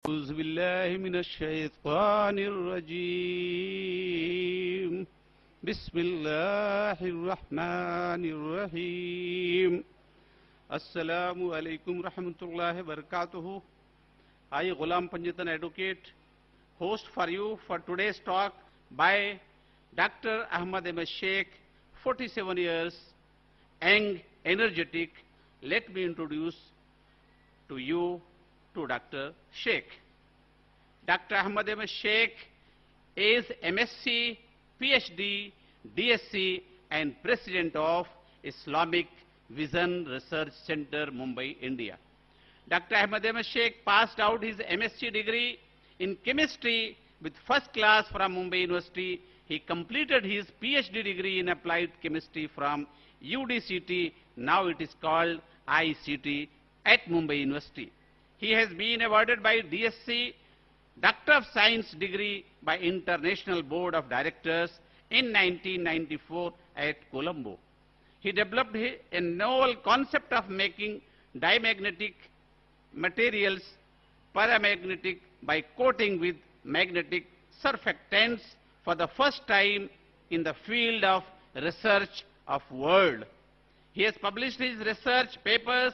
أعوذ بالله من الشيطان الرجيم بسم الله الرحمن الرحيم السلام عليكم ورحمة الله وبركاته. I, Ghulam Panjatan Advocate, host for you for today's talk by Dr. Ahmad Ahmed Sheikh, 47 years, young, energetic. Let me introduce to you to Dr. Sheikh. Dr. Ahmad Ahmed Sheikh is MSc, PhD, DSc and President of Islamic Vision Research Center, Mumbai, India. Dr. Ahmad Ahmed Sheikh passed out his MSc degree in chemistry with first class from Mumbai University. He completed his PhD degree in applied chemistry from UDCT, now it is called ICT, at Mumbai University. He has been awarded by DSc Doctor of Science degree by International Board of Directors in 1994 at Colombo. He developed a novel concept of making diamagnetic materials paramagnetic by coating with magnetic surfactants for the first time in the field of research of world. He has published his research papers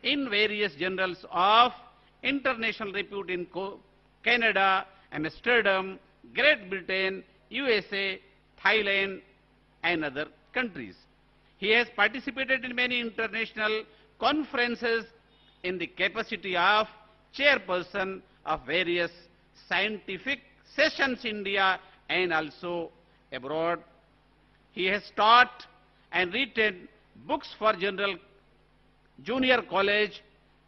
in various journals of international repute in Canada, Amsterdam, Great Britain, USA, Thailand, and other countries. He has participated in many international conferences in the capacity of chairperson of various scientific sessions in India and also abroad. He has taught and written books for general junior college,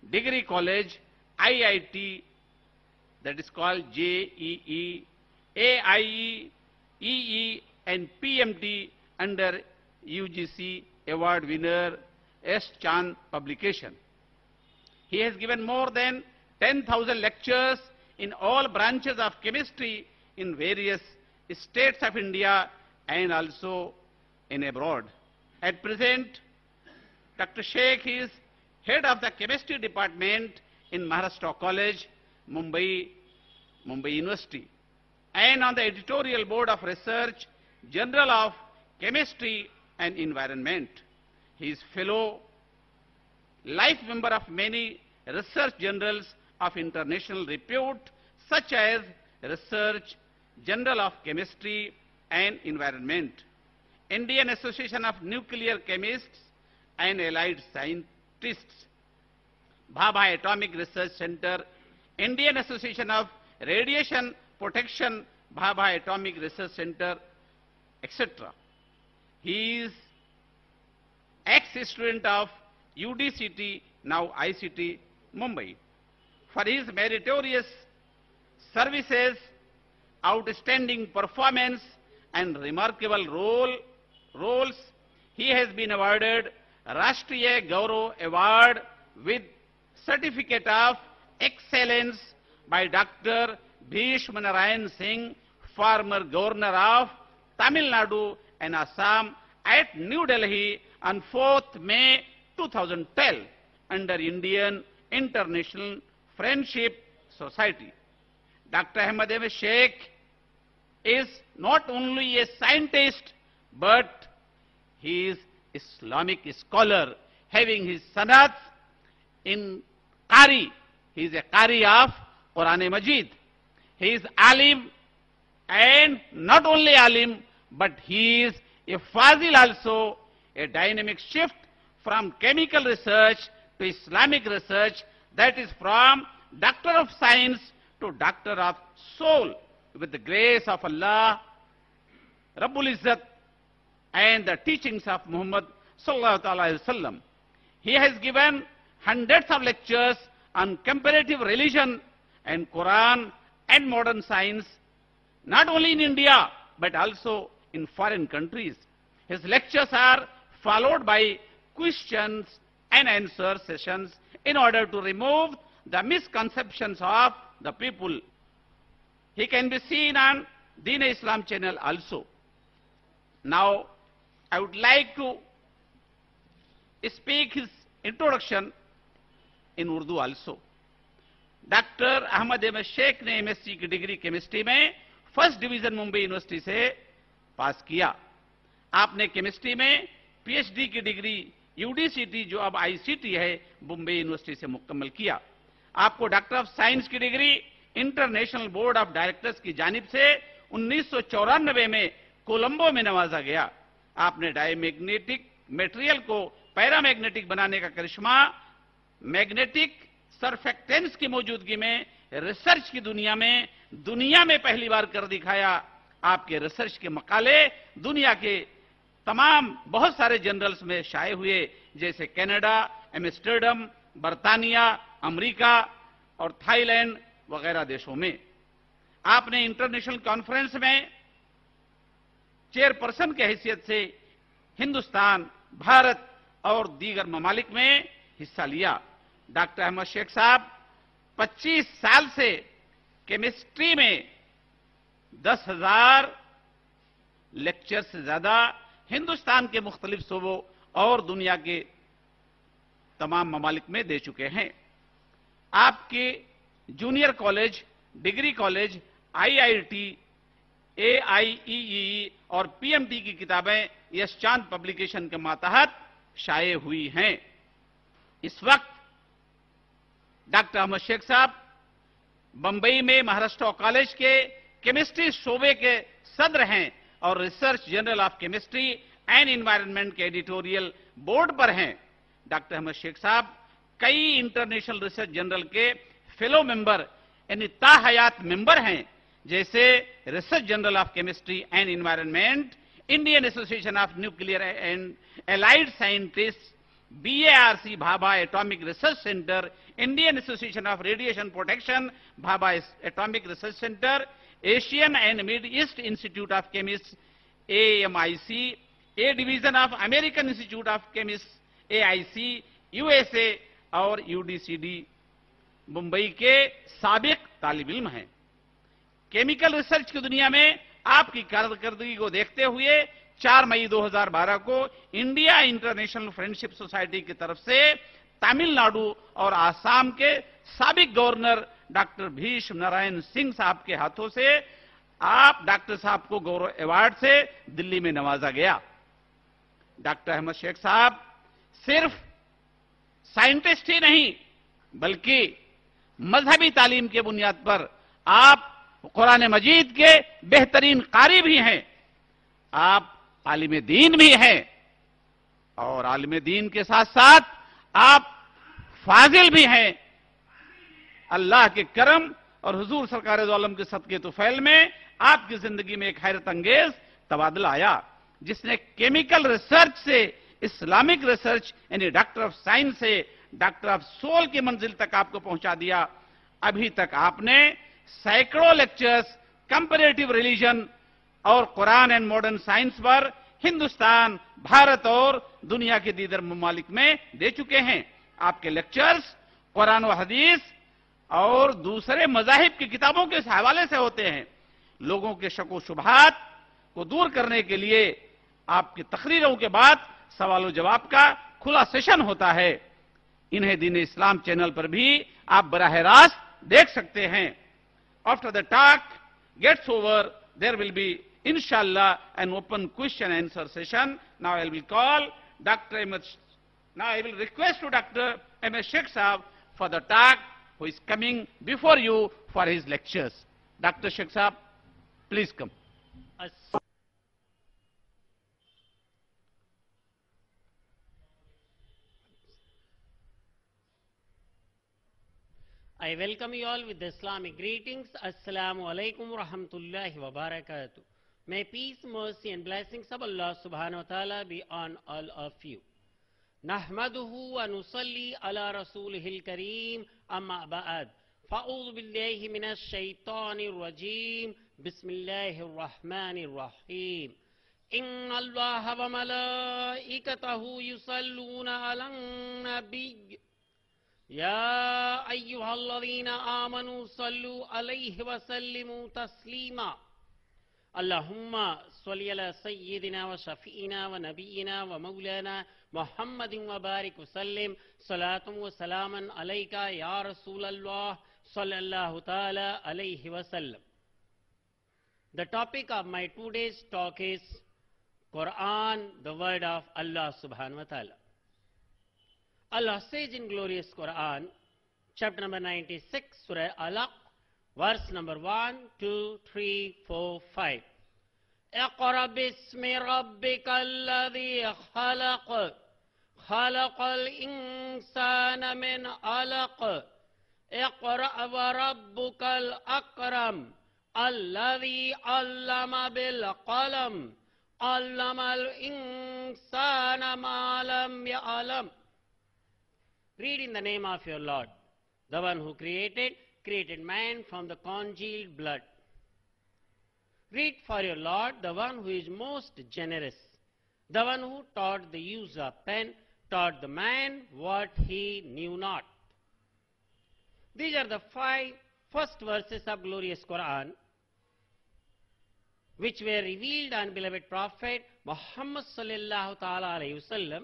degree college, IIT, that is called JEE, AIE, EE and PMT under UGC award winner S. Chand publication. He has given more than 10,000 lectures in all branches of chemistry in various states of India and also in abroad. At present, Dr. Sheikh is head of the chemistry department in Maharashtra College, Mumbai University, and on the editorial board of research, Journal of Chemistry and Environment. He is fellow, life member of many research journals of international repute, such as Research Journal of Chemistry and Environment, Indian Association of Nuclear Chemists and Allied Scientists, Bhabha Atomic Research Center, Indian Association of Radiation Protection, Bhabha Atomic Research Center, etc. He is ex-student of UDCT, now ICT, Mumbai. For his meritorious services, outstanding performance and remarkable roles, he has been awarded Rashtriya Gaurav Award with Certificate of Excellence by Dr. Bhishma Narayan Singh, former Governor of Tamil Nadu and Assam, at New Delhi on 4th May 2012 under Indian International Friendship Society. Dr. Ahmad Ahmed Sheikh is not only a scientist, but he is Islamic scholar, having his sanats in Qari. He is a Qari of Quran Majid. He is alim, and not only alim, but he is a fazil also, a dynamic shift from chemical research to Islamic research, that is from Doctor of Science to Doctor of Soul, with the grace of Allah, Rabbul Izzat, and the teachings of Muhammad Sallallahu Alaihi Wasallam. He has given hundreds of lectures on comparative religion and Quran and modern science, not only in India, but also in foreign countries. His lectures are followed by questions and answer sessions in order to remove the misconceptions of the people. He can be seen on Deen Islam channel also. Now, I would like to speak his introduction in Urdu also. Doctor Ahmad Ahmad Shaikh ने MSc की degree chemistry में first division Mumbai university से pass किया। आपने chemistry में PhD की degree UDCT, जो अब आईसीटी है, मुंबई यूनिवर्सिटी से मुकम्मल किया। आपको डॉक्टर ऑफ साइंस की degree international board of directors की जानिब से 1994 में कोलंबो में नवाजा गया। आपने डायमैग्नेटिक मटेरियल को पैरामैग्नेटिक बनाने का करिश्मा मैग्नेटिक सरफेक्टेंस की मौजूदगी में रिसर्च की दुनिया में पहली बार कर दिखाया। आपके रिसर्च के मकाले दुनिया के तमाम बहुत सारे जर्नल्स में शाये हुए, जैसे कनाडा, एम्स्टर्डम, बर्तानिया, अमेरिका और थाईलैंड वगैरह देशों में। आपने इंटरनेशनल कॉन्फ्रेंस में चेयरपर्सन के हैसियत से हिंदुस्तान, भारत और दीगर ममालिक में हिस्सा लिया। डॉक्टर अहमद शेख साहब 25 साल से केमिस्ट्री में 10,000 लेक्चर से ज्यादा हिंदुस्तान के मुख्तलिफ सूबों और दुनिया के तमाम ममालिक में दे चुके हैं। आपके junior college, degree college, IIT, AIEE और पीएमटी की किताबें यश चांद पब्लिकेशन के मातहत शाये हुई हैं। इस वक्त डॉक्टर अहमद शेख साहब बंबई में महाराष्ट्र कॉलेज के केमिस्ट्री शोबे के सदर हैं और research journal of chemistry and environment के एडिटोरियल बोर्ड पर हैं। डॉक्टर अहमद शेख साहब कई इंटरनेशनल रिसर्च जर्नल के फेलो मेंबर यानी ताहयात मेंबर हैं, जैसे research journal of chemistry and environment, Indian association of nuclear and allied scientist, BARC Bhabha atomic research centre, Indian association of radiation protection Bhabha atomic research centre, Asian and mid east institute of chemist AMIC, A division of American institute of chemist AIC, USA और UDCD Mumbai के साबिक तालिब इल्म हैं। Chemical research की दुनिया में आपकी कारकर्दगी को देखते हुए 4 मई 2012 को इंडिया इंटरनेशनल फ्रेंडशिप सोसाइटी की तरफ से तमिलनाडु और आसाम के साबिक गवर्नर डॉक्टर भीष्म नारायण सिंह साहब के हाथों से आप डॉक्टर साहब को गौरव अवार्ड से दिल्ली में नवाजा गया। डॉक्टर अहमद शेख साहब सिर्फ साइंटिस्ट ही नहीं बल्कि मजहबी तालीम के बुनियाद पर आप कुरान मजीद के बेहतरीन कारी भी हैं। आप आलिम दीन भी हैं और आलिम दीन के साथ साथ आप फाजिल भी हैं। अल्लाह के करम और हुजूर सरकार दो आलम के सदके तुफैल में आपकी जिंदगी में एक हैरत अंगेज तबादला आया, जिसने केमिकल रिसर्च से इस्लामिक रिसर्च यानी डॉक्टर ऑफ साइंस से डॉक्टर ऑफ सोल की मंजिल तक आपको पहुंचा दिया। अभी तक आपने सैकड़ों लेक्चर्स कंपैरेटिव रिलीजन और कुरान एंड मॉडर्न साइंस पर हिंदुस्तान, भारत और दुनिया के दीगर ममालिक में दे चुके हैं। आपके लेक्चर्स कुरान व हदीस और दूसरे मजाहिब की किताबों के हवाले से होते हैं। लोगों के शक शुबहात को दूर करने के लिए आपकी तकरीरों के बाद सवाल जवाब का खुला सेशन होता है। इन्हें दीन इस्लाम चैनल पर भी आप बराह रास्त देख सकते हैं। After the talk gets over there will be inshallah an open question and answer session. Now I will call Dr. Ahmed. Now I will request to Dr. Ahmed Sheikh Sahab for the talk who is coming before you for his lectures. Dr. Sheikh Sahab, please come. I welcome you all with the Islamic greetings. Assalamu alaikum wa rahmatullahi wa barakatuh. May peace, mercy and blessings of Allah subhanahu wa ta'ala be on all of you. Nahmaduhu wa nusalli ala rasulihil kareem amma ba'ad. Fa'udhu billahi minash shaitanir rajim. Bismillahir rahmanir rahim. Inna Allaha wa malaikatahu yusalluna ala nabiy. या अय्युहल्लज़ीना आमनू सल्लु अलैहि व सल्लिमू तस्लीमा। अल्लाहुम्मा सल्लि अला सय्यिदिना व शफीना व नबीना व मौलाना मुहम्मदिन व बारिक व सल्लिम सलातुम व सलामन अलैका या रसूल अल्लाह sallallahu ta'ala alayhi wasallam. The topic of my today's talk is Quran, the word of Allah subhanahu wa ta'ala. Allah says in glorious Quran, chapter number 96, Surah Alaq, verse number 1, 2, 3, 4, 5. اقرأ باسم ربك الذي خلق خلق الإنسان من علق اقرأ وربك الأكرم الذي علم بالقلم علم الإنسان ما لم يعلم. Read in the name of your Lord, the one who created man from the congealed blood. Read for your Lord, the one who is most generous, the one who taught the use of pen, taught the man what he knew not. These are the 5 first verses of glorious Quran, which were revealed on beloved Prophet Muhammad sallallahu ta'ala alayhi wasallam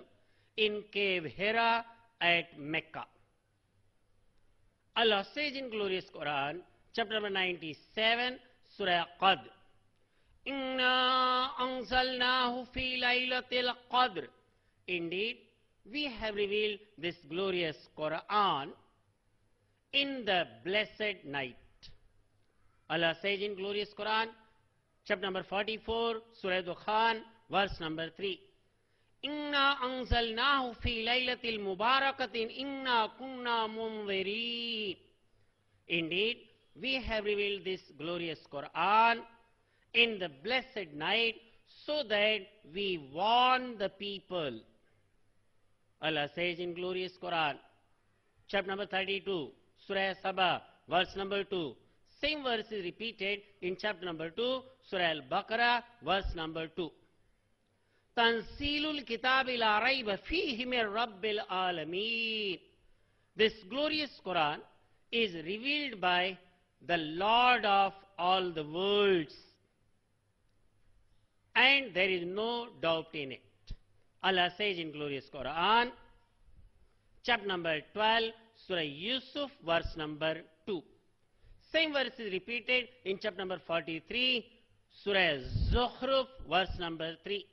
in cave Hira at Mecca. Allah says in glorious Quran, chapter number 97, Surah Qadr, Inna anzalnahu fi laylatil qadr. Indeed, we have revealed this glorious Quran in the blessed night. Allah says in glorious Quran, chapter number 44, Surah Dukhan, verse number 3. Inna anzalnahu fi laylatil mubarakatin inna kunna munzirin. Indeed, we have revealed this glorious Quran in the blessed night so that we warn the people. Allah says in glorious Quran, chapter number 32, Surah Saba, verse number 2. Same verse is repeated in chapter number 2, Surah Al-Baqarah, verse number 2. Tanzilul kitabi la rayba fihi min rabbil alameen. This glorious Quran is revealed by the Lord of all the worlds, and there is no doubt in it. Allah says in glorious Quran, chapter number 12, Surah Yusuf, verse number 2. Same verse is repeated in chapter number 43, Surah Zukhruf, verse number 3.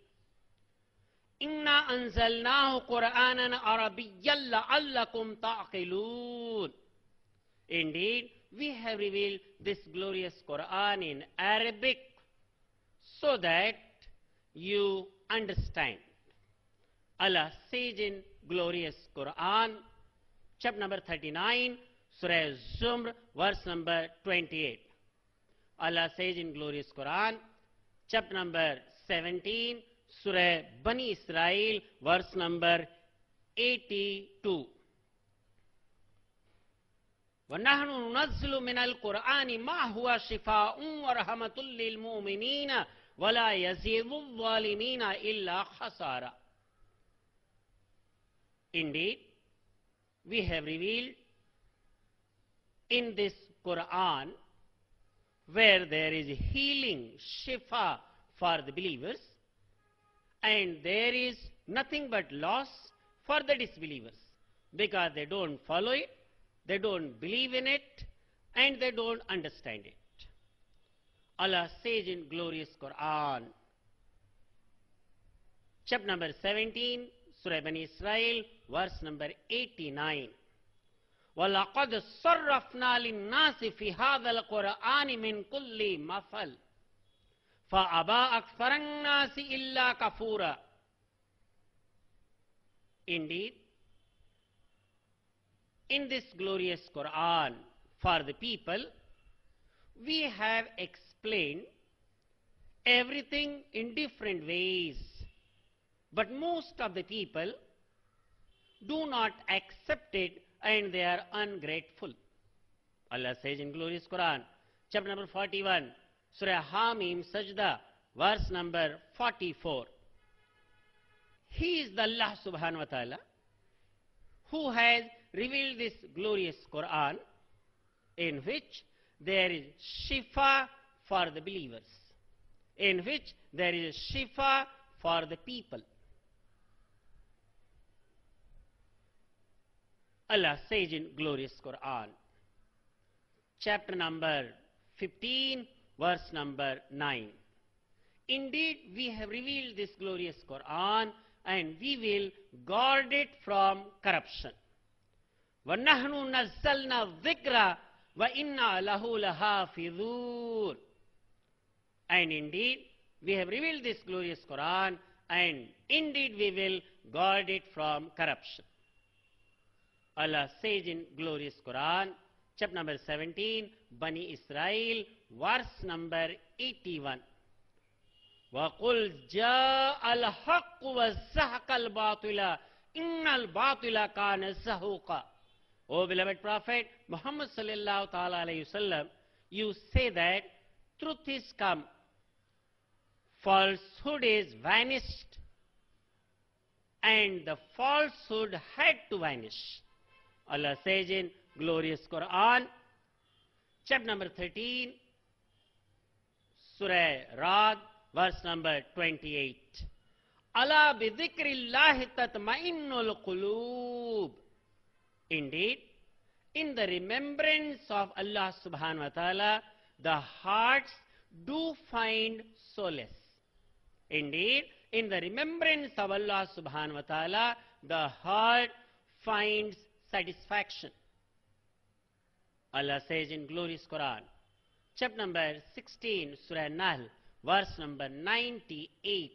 Inna anzalnahu Qur'anan Arabiyyan la'allakum ta'qilun. Indeed, we have revealed this glorious Quran in Arabic so that you understand. Allah says in glorious Quran, chapter number 39, Surah Zumr, verse number 28. Allah says in glorious Quran, chapter number 17, Surah Bani Israel, verse number 82. وَنَحْنُ نُنَزِّلُ مِنَ الْقُرْآنِ مَا هُوَ شِفَاءٌ وَرَحْمَةٌ لِّلْمُؤْمِنِينَ وَلَا يَزِيدُ الظَّالِمِينَ إِلَّا خَسَارًا. Indeed, we have revealed in this Quran where there is healing, shifa for the believers, and there is nothing but loss for the disbelievers, because they don't follow it, they don't believe in it, and they don't understand it. Allah says in glorious Quran, chapter number 17, Surah Bani Israel, verse number 89. وَلَقَدْ صَرَّفْنَا لِلنَّاسِ فِي هَذَا الْقُرْآنِ مِنْ كُلِّ مَثَلٍ فَأَبَى أَكْثَرَ النَّاسِ إِلَّا كَفُورًا. Indeed, in this glorious Quran for the people, we have explained everything in different ways, but most of the people do not accept it and they are ungrateful. Allah says in glorious Quran, chapter number 41, Surah Hamim Sajda, verse number 44. He is the Allah subhanahu wa ta'ala who has revealed this glorious Quran in which there is shifa for the believers, in which there is shifa for the people. Allah says in glorious Quran, chapter number 15, verse number 9. Indeed, we have revealed this glorious Quran and we will guard it from corruption. وَنَحْنُ نَزَّلْنَا الذِّكْرَ وَإِنَّا لَهُ لَحَافِظُونَ. And indeed, we have revealed this glorious Quran and indeed we will guard it from corruption. Allah says in glorious Quran, chapter number 17, Bani Israel, verse number 81. وَقُلْ جَاءَ الْحَقُّ وَزَّهَقَ الْبَاطِلَ إِنَّ الْبَاطِلَ كَانَ زَهُوقًا. O beloved Prophet Muhammad sallallahu ta'ala alayhi wasallam, you say that truth is come, falsehood is vanished, and the falsehood had to vanish. Allah says in glorious Quran, chapter number 13, Surah Ra'd, verse number 28. Ala bi dhikrillahi tatma'innul qulub. Indeed, in the remembrance of Allah subhanahu wa ta'ala, the hearts do find solace. Indeed, in the remembrance of Allah subhanahu wa ta'ala, the heart finds satisfaction. Allah says in glorious Quran, chapter number 16, Surah Nahl, verse number 98.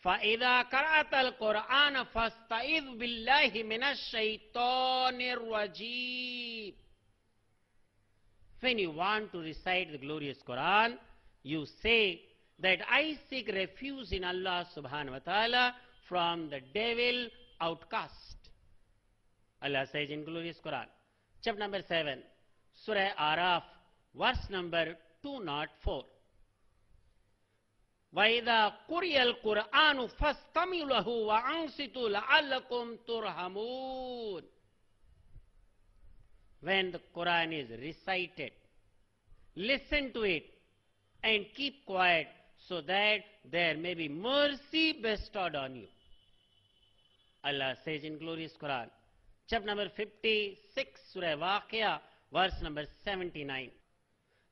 فَإِذَا قَرَأْتَ الْقُرْآنَ فَاسْتَعِذْ بِاللَّهِ مِنَ الشَّيْطَانِ الرَّجِيمِ. When you want to recite the glorious Quran, you say that I seek refuge in Allah subhanahu wa ta'ala from the devil outcast. Allah says in glorious Quran, chapter number 7, Surah Araf, verse number 204. وَإِذَا قُرِيَ الْقُرْآنُ فَاسْتَمِعُوا لَهُ وَأَنصِتُوا لَعَلَّكُمْ تُرْحَمُونَ. When the Quran is recited, listen to it and keep quiet so that there may be mercy bestowed on you. Allah says in glorious Quran, chapter number 56, Surah Waqia, verse number 79.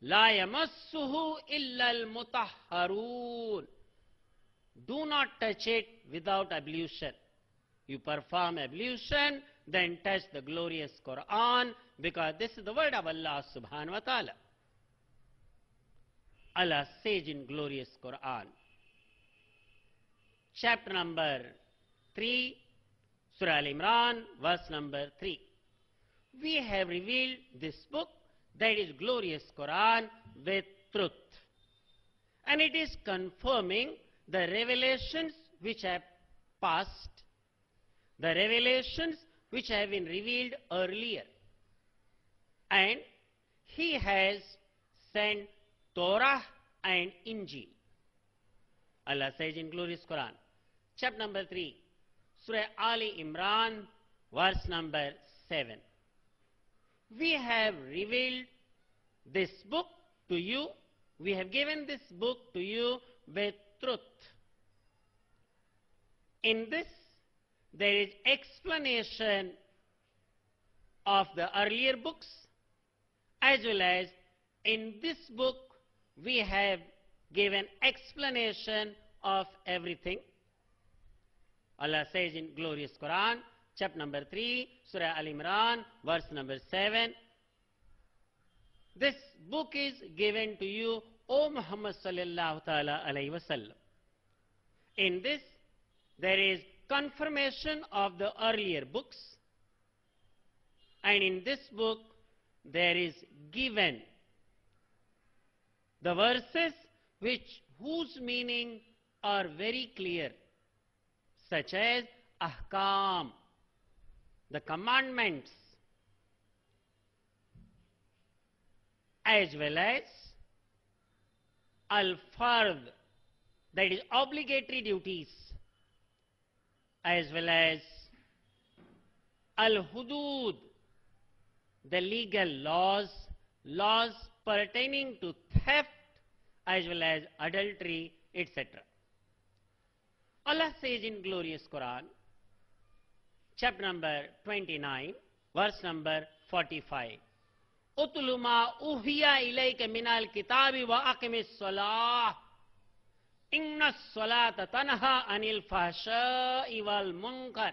La yamassuhu illa al-mutahharun. Do not touch it without ablution. You perform ablution, then touch the glorious Quran, because this is the word of Allah subhanahu wa ta'ala. Allah says in glorious Quran, chapter number 3, Surah Al-Imran, verse number 3. We have revealed this book, that is glorious Quran, with truth. And it is confirming the revelations which have passed, the revelations which have been revealed earlier. And He has sent Torah and Injil. Allah says in glorious Quran, chapter number 3, Surah Ali Imran, verse number 7. We have revealed this book to you, we have given this book to you with truth. In this, there is explanation of the earlier books, as well as in this book we have given explanation of everything. Allah says in glorious Quran, chapter number 3, Surah Al-Imran, verse number 7. This book is given to you, O Muhammad sallallahu ta'ala alayhi wa sallam. In this, there is confirmation of the earlier books. And in this book, there is given the verses whose meaning are very clear, such as ahkam, the commandments, as well as al-fard, that is obligatory duties, as well as al-hudud, the legal laws pertaining to theft, as well as adultery, etc. Allah says in glorious Quran, chapter number 29, verse number 45. उतलु मा उहिया इलैका मिनल किताबि व अक़िमिस सलाह इन्नस सलात तनहा अनिल फहशाइ वल मुनकर.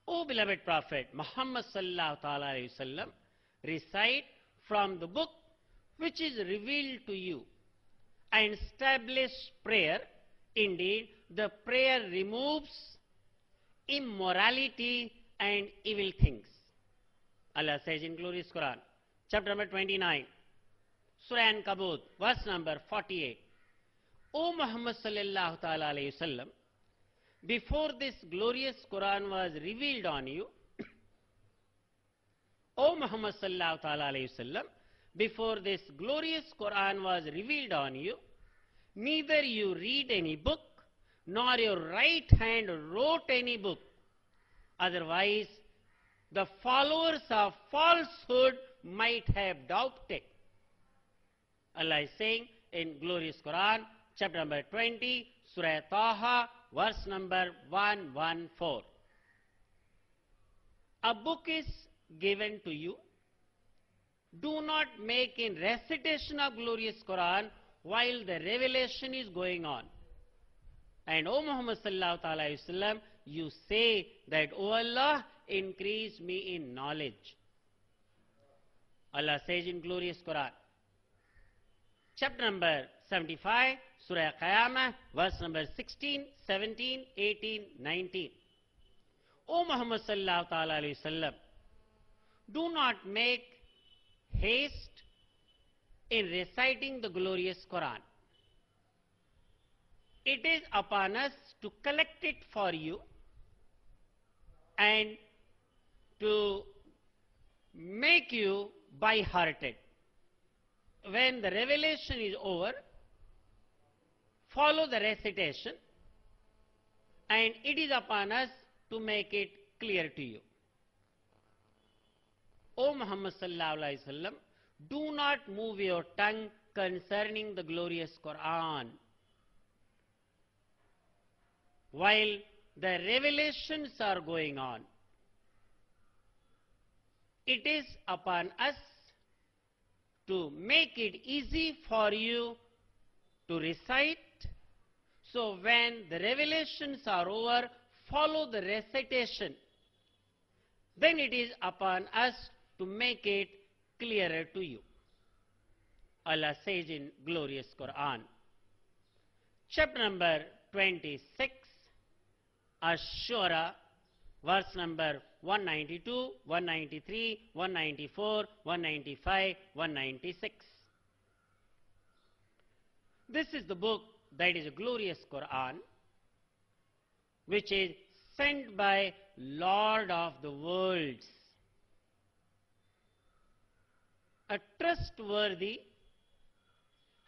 O beloved Prophet Muhammad sallallahu ta'ala alayhi wasallam, recite from the book which is revealed to you and establish prayer. Indeed, the prayer removes immorality and evil things. Allah says in glorious Quran, chapter number 29, Surah An-Kabut, verse number 48. O Muhammad sallallahu ta'ala alayhi wasallam, before this glorious Quran was revealed on you, O Muhammad sallallahu ta'ala alayhi wasallam, before this glorious Quran was revealed on you, neither you read any book, nor your right hand wrote any book. Otherwise, the followers of falsehood might have doubted. Allah is saying in glorious Quran, chapter number 20, Surah Taha, verse number 114. A book is given to you. Do not make in recitation of glorious Quran while the revelation is going on. And O Muhammad sallallahu ta'ala alayhi wasallam, you say that, O Allah, increase me in knowledge. Allah says in glorious Quran, chapter number 75, Surah Qiyamah, verse number 16, 17, 18, 19. O Muhammad sallallahu ta'ala alayhi wasallam, do not make haste in reciting the glorious Quran. It is upon us to collect it for you and to make you by-hearted. When the revelation is over, follow the recitation, and it is upon us to make it clear to you. O Muhammad sallallahu alaihi wasallam, do not move your tongue concerning the glorious Quran while the revelations are going on. It is upon us to make it easy for you to recite. So when the revelations are over, follow the recitation. Then it is upon us to make it clearer to you. Allah says in glorious Quran, chapter number 26, Ash-Shura, verse number 192, 193, 194, 195, 196. This is the book that is a glorious Quran, which is sent by Lord of the worlds. A trustworthy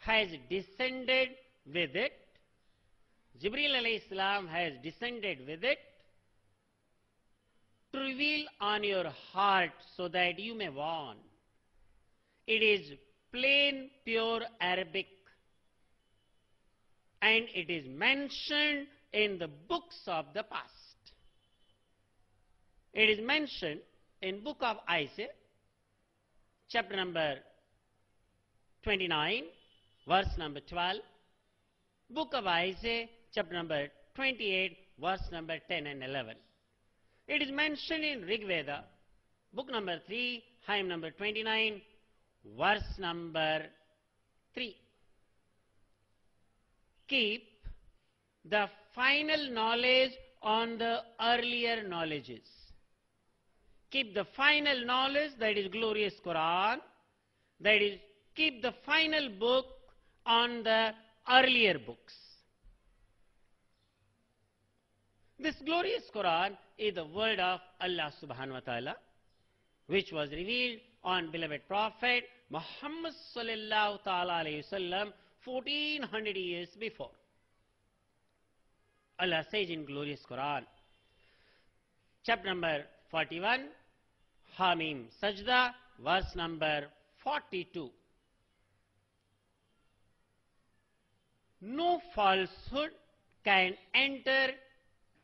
has descended with it. Jibreel alayhi salam has descended with it to reveal on your heart so that you may warn. It is plain, pure Arabic, and it is mentioned in the books of the past. It is mentioned in book of Isaiah, chapter number 29, verse number 12, book of Isaiah, chapter number 28, verse number 10 and 11. It is mentioned in Rig Veda, book number 3, hymn number 29, verse number 3. Keep the final knowledge on the earlier knowledges. Keep the final knowledge, that is glorious Quran, that is, keep the final book on the earlier books. This glorious Quran is the word of Allah subhanahu wa ta'ala, which was revealed on beloved Prophet Muhammad sallallahu ta'ala alayhi wasallam 1400 years before. Allah says in glorious Quran, chapter number 41, Hamim Sajda, verse number 42. No falsehood can enter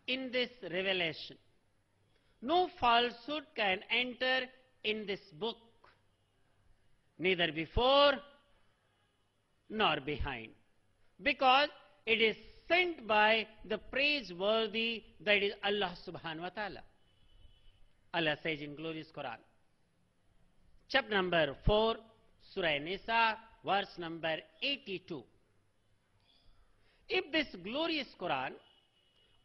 in this revelation. no falsehood can enter in this book, neither before nor behind, because it is sent by the praiseworthy, that is Allah subhanahu wa ta'ala. Allah says in glorious Quran, chapter number 4, Surah Nisa, verse number 82. If this glorious Quran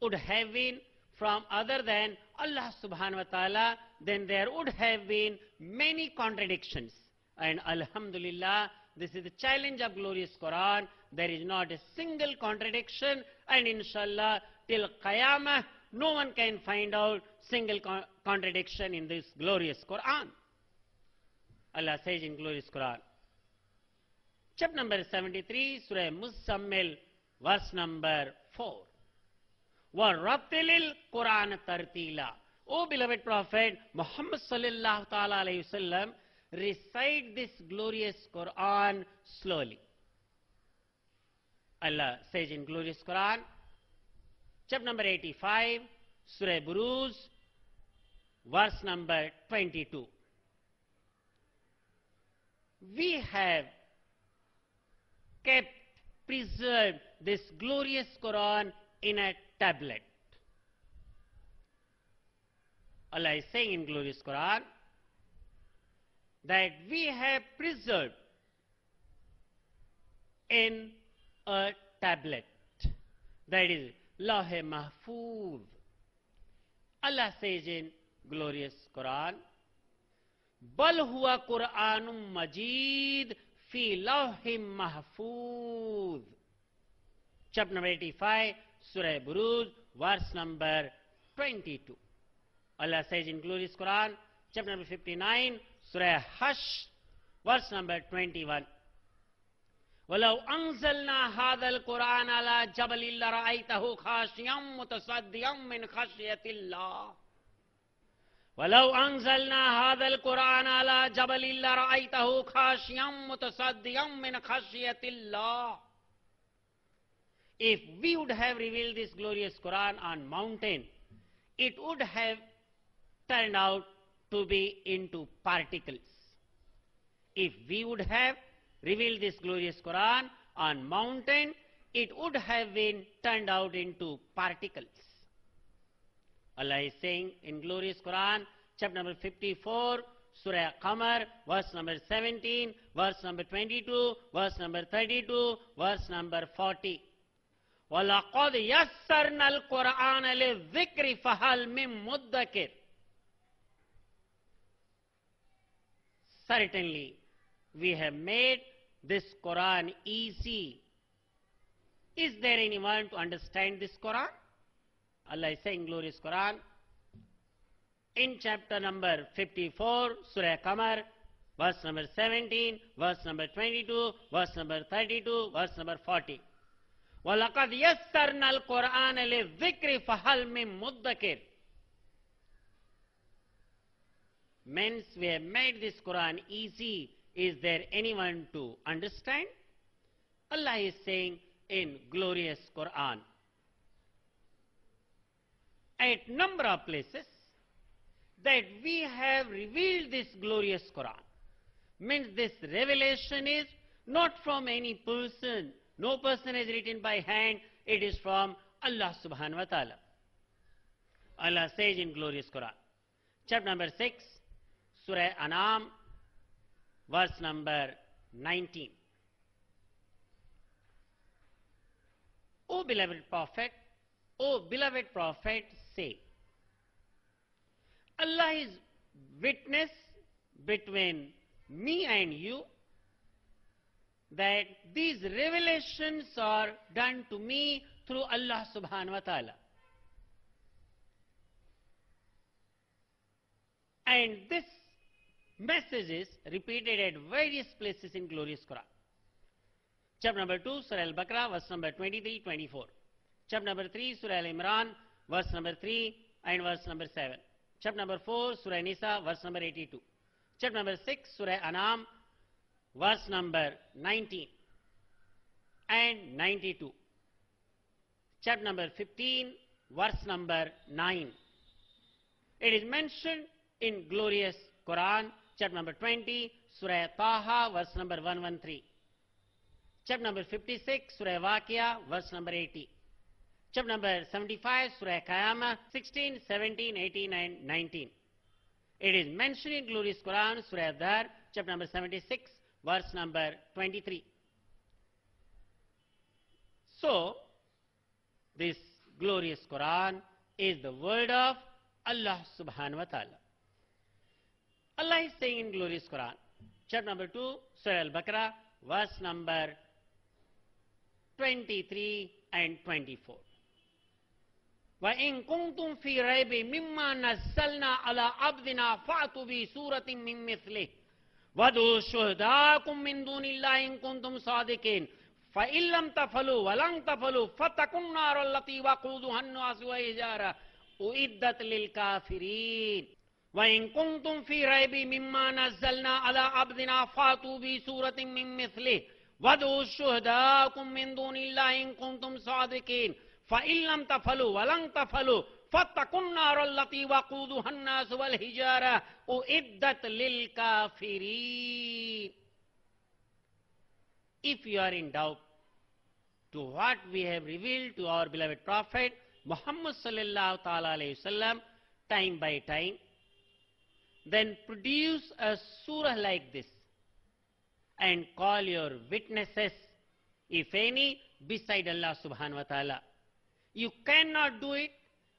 would have been from other than Allah subhanahu wa ta'ala, then there would have been many contradictions. And alhamdulillah, this is the challenge of glorious Quran. There is not a single contradiction, and inshallah, till Qiyamah, no one can find out single contradiction in this glorious Quran. Allah says in glorious Quran, chapter number 73, Surah Muzammil, verse number 4. وَرَتِّلِ الْقُرْآنَ تَرْتِيلًا. O beloved Prophet Muhammad sallallahu ta'ala alayhi wasallam, recite this glorious Quran slowly. Allah says in glorious Quran, chapter number 85, Surah Buruj, verse number 22. We have kept, preserved this glorious Quran in a tablet. Allah is saying in glorious Quran that we have preserved in a tablet, that is Lawh-e Mahfuz. Allah says in glorious Quran, Bal huwa Qur'anum Majid fi Lawh-im Mahfuz. Chapter number 85, Surah Buruj, verse number 22. Allah says in glorious Quran, chapter number 59, Surah Hash, verse number 21. وَلَوْ أَنزَلْنَا هَذَا الْقُرْآنَ عَلَى جَبَلٍ لَرَأَيْتَهُ خَاشِعًا مُتَصَدِّعًا مِنْ خَشْيَةِ اللَّهِ وَلَوْ أَنزَلْنَا هَذَا الْقُرْآنَ عَلَى جَبَلٍ لَرَأَيْتَهُ خَاشِعًا مُتَصَدِّعًا مِنْ خَشْيَةِ اللَّهِ. If we would have revealed this glorious Quran on mountain, it would have turned out to be into particles. If we would have revealed this glorious Quran on mountain, it would have been turned out into particles. Allah is saying in glorious Quran, chapter number 54, Surah Qamar, verse number 17, verse number 22, verse number 32, verse number 40. وَلَقَدْ يَسَّرْنَا الْقُرْآنَ لِلذِّكْرِ فَهَلْ مِن مُدَّكِرٍ. Certainly, we have made this Quran easy. Is there anyone to understand this Quran? Allah is saying glorious Quran in chapter number 54, Surah Qamar, verse number 17, verse number 22, verse number 32, verse number 40. وَلَقَدْ يَسَّرْنَا الْقُرْآنَ لِلذِّكْرِ فَهَلْ مِن مُدَّكِرٍ. Means we have made this Quran easy. Is there anyone to understand? Allah is saying in glorious Quran. At number of places that we have revealed this glorious Quran. Means this revelation is not from any person. No person has written by hand. It is from Allah subhanahu wa ta'ala. Allah says in glorious Quran, chapter number 6, Surah An'am, verse number 19. O beloved Prophet, say, Allah is witness between me and you that these revelations are done to me through Allah subhanahu wa ta'ala. And this message is repeated at various places in glorious Quran. Chapter number 2, Surah Al-Baqarah, verse number 23-24. Chapter number 3, Surah Al-Imran, verse number 3 and verse number 7. Chapter number 4, Surah Nisa, verse number 82. Chapter number 6, Surah An'am, verse number 19 and 92. Chapter number 15, verse number 9. It is mentioned in glorious Quran, chapter number 20, Surah Taha, verse number 113. Chapter number 56, Surah Waqia, verse number 80. Chapter number 75, Surah Qiyamah, 16, 17, 18, and 19. It is mentioned in glorious Quran, Surah Dhahr, chapter number 76, verse number 23. So, this glorious Quran is the word of Allah subhanahu wa ta'ala. Allah is saying in glorious Quran, chapter number 2, Surah Al-Baqarah, verse number 23 and 24. وَإِن كُنْتُمْ فِي رَيْبٍ مِمَّا نَزَّلْنَا عَلَىٰ عَبْدِنَا فَأْتُوا بِسُورَةٍ مِّن مِّثْلِهِ وَادْعُوا شُهَدَاءَكُم مِّن دُونِ اللَّهِ إِن كُنتُمْ صَادِقِينَ فَإِن لَّمْ تَفْعَلُوا وَلَن تَفْعَلُوا فَاتَّقُوا النَّارَ الَّتِي وَقُودُهَا النَّاسُ وَالْحِجَارَةُ أُعِدَّتْ لِلْكَافِرِينَ وَإِن كُنتُمْ فِي رَيْبٍ مِّمَّا نَزَّلْنَا عَلَىٰ عَبْدِنَا فَأْتُوا بِسُورَةٍ مِّن مِّثْلِهِ وَادْعُوا شُهَدَاءَكُم مِّن دُونِ اللَّهِ إِن كُنتُمْ صَادِقِينَ فَإِن لَّمْ تَفْعَلُوا وَلَن تَفْعَلُوا فَاتَّقُوا النَّارَ الَّتِي وَقُودُهَا النَّاسُ وَالْحِجَارَةُ أُعِدَّتْ لِلْكَافِرِينَ. If you are in doubt to what we have revealed to our beloved Prophet Muhammad sallallahu ta'ala alayhi wasallam time by time, then produce a surah like this and call your witnesses, if any, beside Allah subhanahu wa ta'ala. You cannot do it,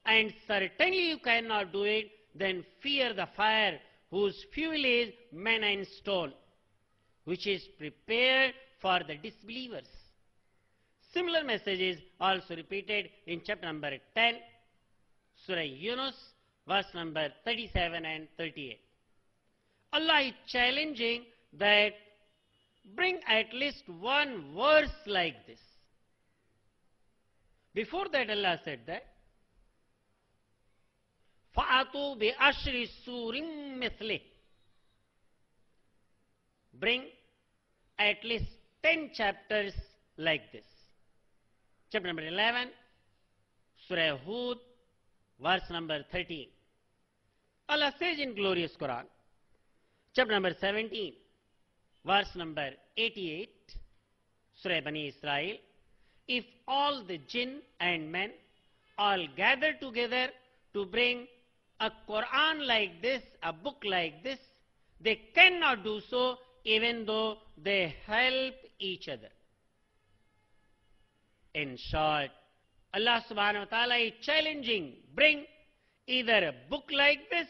and certainly you cannot do it, then fear the fire whose fuel is manna and stone, which is prepared for the disbelievers. Similar message is also repeated in chapter number 10, Surah Yunus, verse number 37 and 38. Allah is challenging that bring at least one verse like this. Before that, Allah said that فَأَتُوا بِأَشْرِ سُورٍ مِثْلِهِ. Bring at least 10 chapters like this. Chapter number 11, Surah Hud, verse number 13. Allah says in glorious Quran, chapter number 17, verse number 88, Surah Bani Israel, if all the jinn and men all gather together to bring a Quran like this, a book like this, they cannot do so even though they help each other. In short, Allah subhanahu wa ta'ala is challenging, bring either a book like this,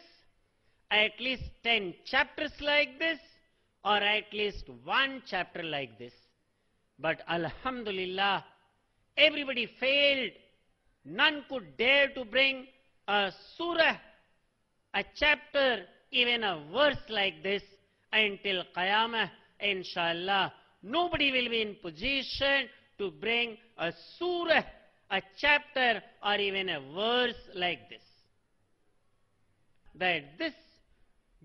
at least 10 chapters like this, or at least one chapter like this. But alhamdulillah, everybody failed. None could dare to bring a surah, a chapter, even a verse like this until Qiyamah. Inshallah, nobody will be in position to bring a surah, a chapter, or even a verse like this. That this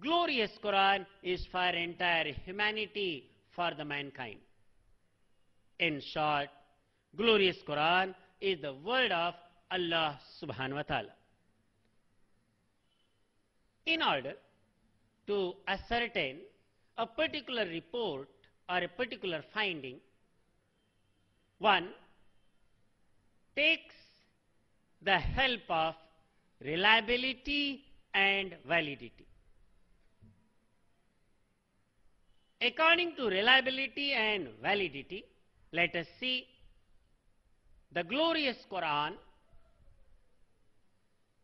glorious Quran is for entire humanity, for the mankind. In short, glorious Quran is the word of Allah subhanahu wa ta'ala. In order to ascertain a particular report or a particular finding, one takes the help of reliability and validity. According to reliability and validity, let us see the glorious Quran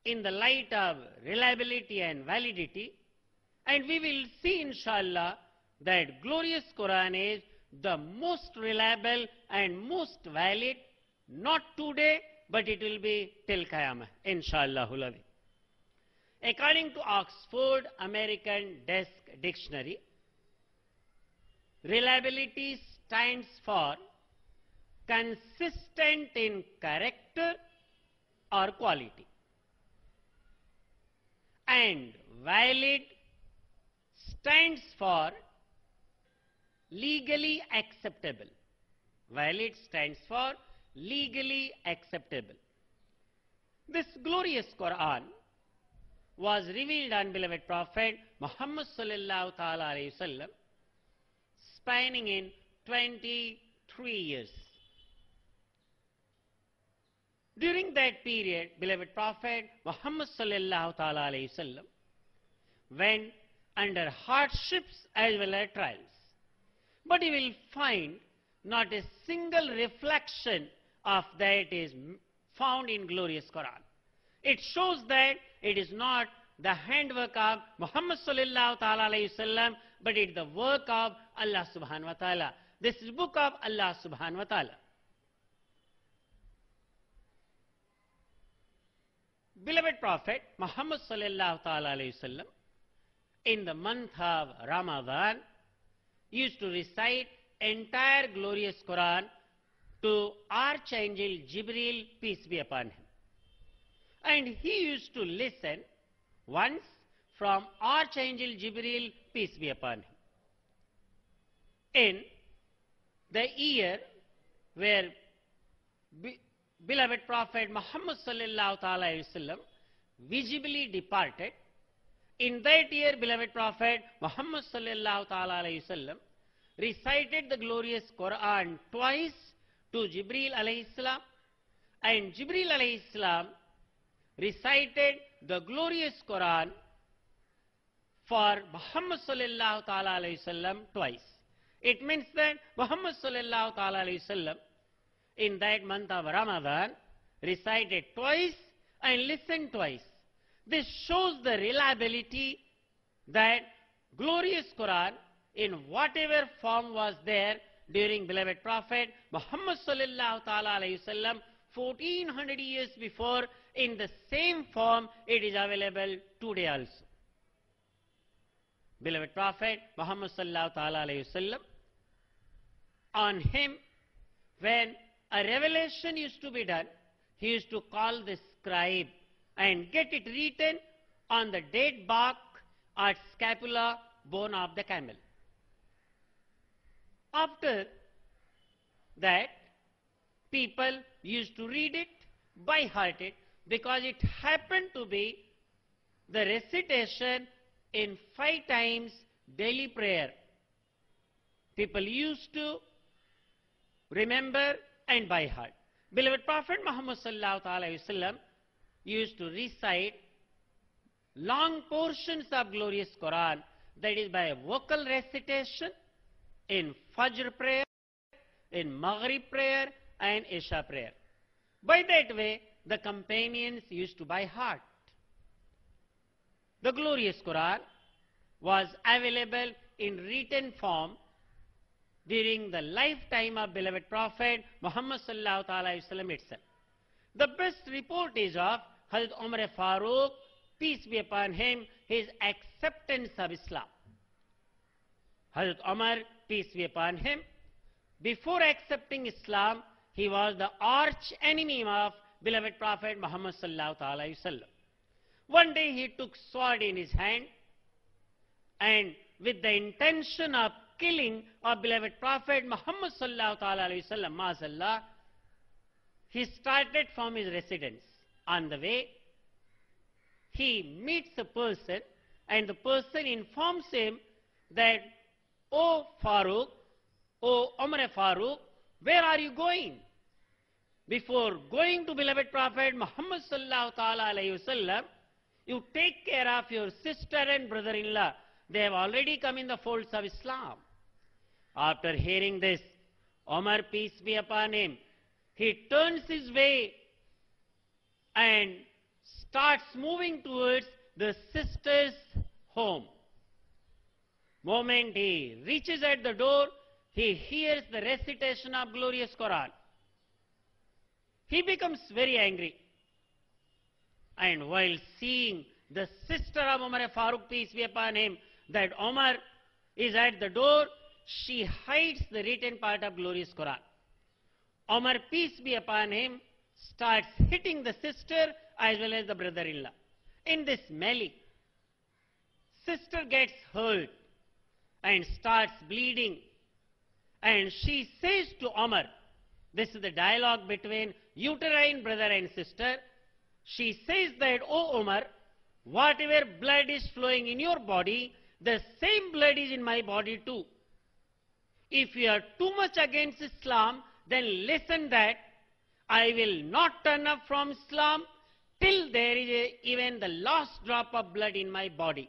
in the light of reliability and validity, and we will see inshallah that glorious Quran is the most reliable and most valid, not today, but it will be till Qiyamah, inshallah. According to Oxford American Desk Dictionary, reliability stands for consistent in character or quality, and valid stands for legally acceptable. Valid stands for legally acceptable. This glorious Quran was revealed on beloved Prophet Muhammad sallallahu ta'ala alayhi wasallam, spanning in 23 years. During that period, beloved Prophet Muhammad sallallahu ta'ala alayhi wasallam went under hardships as well as trials. But you will find not a single reflection of that is found in glorious Quran. It shows that it is not the handwork of Muhammad sallallahu ta'ala alayhi wasallam, but it is the work of Allah subhanahu wa ta'ala. This is book of Allah subhanahu wa ta'ala. Beloved Prophet Muhammad sallallahu ta'ala alayhi wasallam, in the month of Ramadan, used to recite entire glorious Quran to Archangel Jibril, peace be upon him. And he used to listen once from Archangel Jibril, peace be upon him. In the year where beloved Prophet Muhammad sallallahu ta'ala alayhi wasallam visibly departed, in that year beloved Prophet Muhammad sallallahu ta'ala alayhi wasallam recited the glorious Quran twice to Jibril alayhi salam, and Jibril alayhi salam recited the glorious Quran for Muhammad sallallahu ta'ala alayhi wasallam twice. It means that Muhammad sallallahu ta'ala alayhi wasallam in that month of Ramadan recited twice and listened twice. This shows the reliability that glorious Quran in whatever form was there during beloved Prophet Muhammad sallallahu ta'ala alayhi wasallam 1400 years before, in the same form it is available today also. Beloved Prophet Muhammad sallallahu ta'ala alayhi wasallam, on him when a revelation used to be done, he used to call the scribe and get it written on the date bark or scapula bone of the camel. After that, people used to read it by heart because it happened to be the recitation in 5 times daily prayer. People used to remember and by heart. Beloved Prophet Muhammad sallallahu alaihi wasallam used to recite long portions of glorious Quran, that is by vocal recitation, in Fajr prayer, in Maghrib prayer and Isha prayer. By that way, the companions used to by heart. The glorious Quran was available in written form during the lifetime of beloved Prophet Muhammad sallallahu alaihi wasallam itself. The best report is of Hazrat Umar Farooq, peace be upon him, his acceptance of Islam. Hazrat Umar, peace be upon him, before accepting Islam, he was the arch enemy of beloved Prophet Muhammad sallallahu alaihi wasallam. One day he took sword in his hand, and with the intention of killing our beloved Prophet Muhammad sallallahu alaihi wasallam, Ma'azallah, he started from his residence. On the way, he meets a person, and the person informs him that, "O Farooq, O Umar Farooq, where are you going?" Before going to beloved Prophet Muhammad sallallahu alaihi wasallam, you take care of your sister and brother-in-law. They have already come in the folds of Islam. After hearing this, Umar, peace be upon him, he turns his way and starts moving towards the sister's home. Moment he reaches at the door, he hears the recitation of glorious Quran. He becomes very angry. And while seeing the sister of Umar Farooq, peace be upon him, that Umar is at the door, she hides the written part of glorious Quran. Umar, peace be upon him, starts hitting the sister as well as the brother-in-law. In this melee, sister gets hurt and starts bleeding. And she says to Umar, this is the dialogue between uterine brother and sister. She says that, "O Umar, whatever blood is flowing in your body, the same blood is in my body too. If you are too much against Islam, then listen that I will not turn up from Islam till there is even the last drop of blood in my body.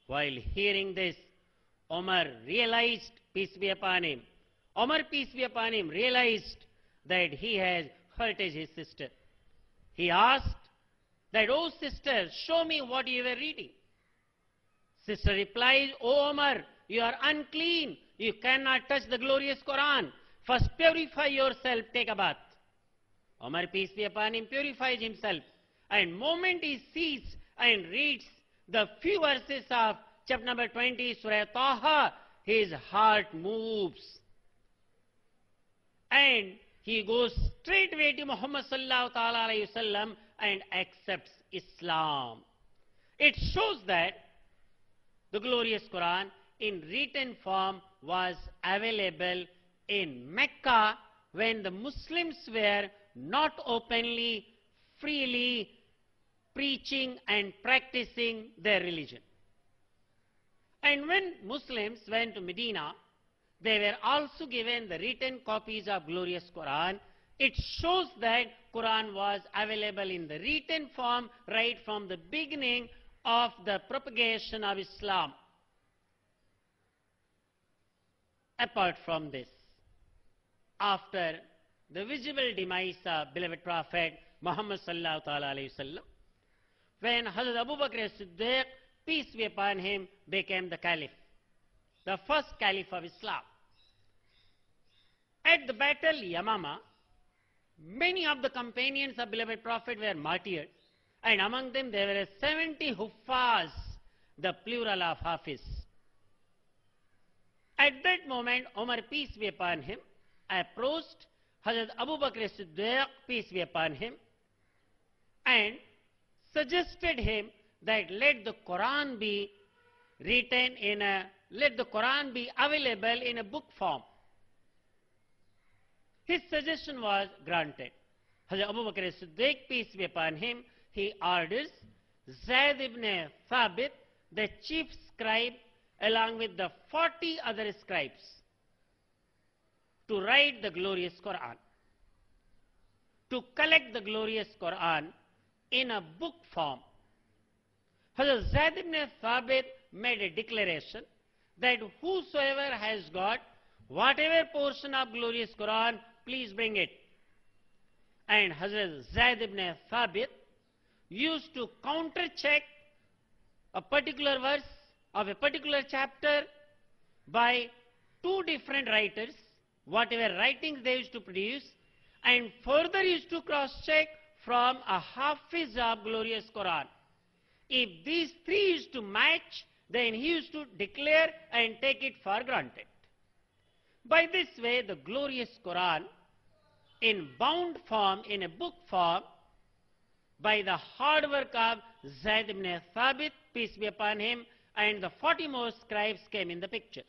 While hearing this, Omar realized, peace be upon him, Omar, peace be upon him, realized that he has hurted his sister. He asked that, "Oh sister, show me what you were reading." Sister replies, "Oh Omar, you are unclean. You cannot touch the glorious Quran. First purify yourself, take a bath." Omar, peace be upon him, purifies himself. And moment he sees and reads the few verses of chapter number 20, Surah Taha, his heart moves. And he goes straightway to Muhammad sallallahu ta'ala alayhi wasallam and accepts Islam. It shows that the glorious Quran in written form was available in Mecca when the Muslims were not openly, freely preaching and practicing their religion. And when Muslims went to Medina, they were also given the written copies of glorious Quran. It shows that Quran was available in the written form right from the beginning of the propagation of Islam. Apart from this, after the visible demise of beloved Prophet Muhammad sallallahu ta'ala alayhi wasallam, when Hazrat Abu Bakr as-Siddiq, peace be upon him, became the caliph, the first caliph of Islam. At the battle Yamama, many of the companions of beloved Prophet were martyred, and among them there were 70 Huffaz, the plural of Hafiz. At that moment, Umar, peace be upon him, approached Hazrat Abu Bakr as-Siddiq, peace be upon him, and suggested him that let the Quran be available in a book form. His suggestion was granted. Hazrat Abu Bakr as-Siddiq, peace be upon him, he orders Zayd ibn Thabit, the chief scribe, along with the 40 other scribes, to write the glorious Quran, to collect the glorious Quran in a book form. Hazrat Zayd ibn Thabit made a declaration that whosoever has got whatever portion of glorious Quran, please bring it. And Hazrat Zayd ibn Thabit used to counter-check a particular verse of a particular chapter by two different writers, whatever writings they used to produce, and further used to cross-check from a Hafiz of glorious Quran. If these three used to match, then he used to declare and take it for granted. By this way, the glorious Quran, in bound form, in a book form, by the hard work of Zayd ibn Thabit, peace be upon him, and the 40 more scribes came in the picture.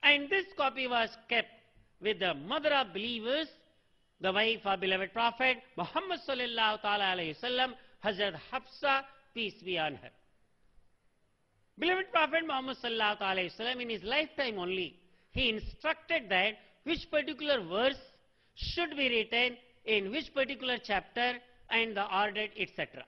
And this copy was kept with the mother of believers, the wife of beloved Prophet Muhammad sallallahu ta'ala alayhi wasallam, Hazrat Hafsa, peace be on her. Beloved Prophet Muhammad sallallahu ta'ala alayhi wasallam, in his lifetime only, he instructed that which particular verse should be written in which particular chapter and the order, etc.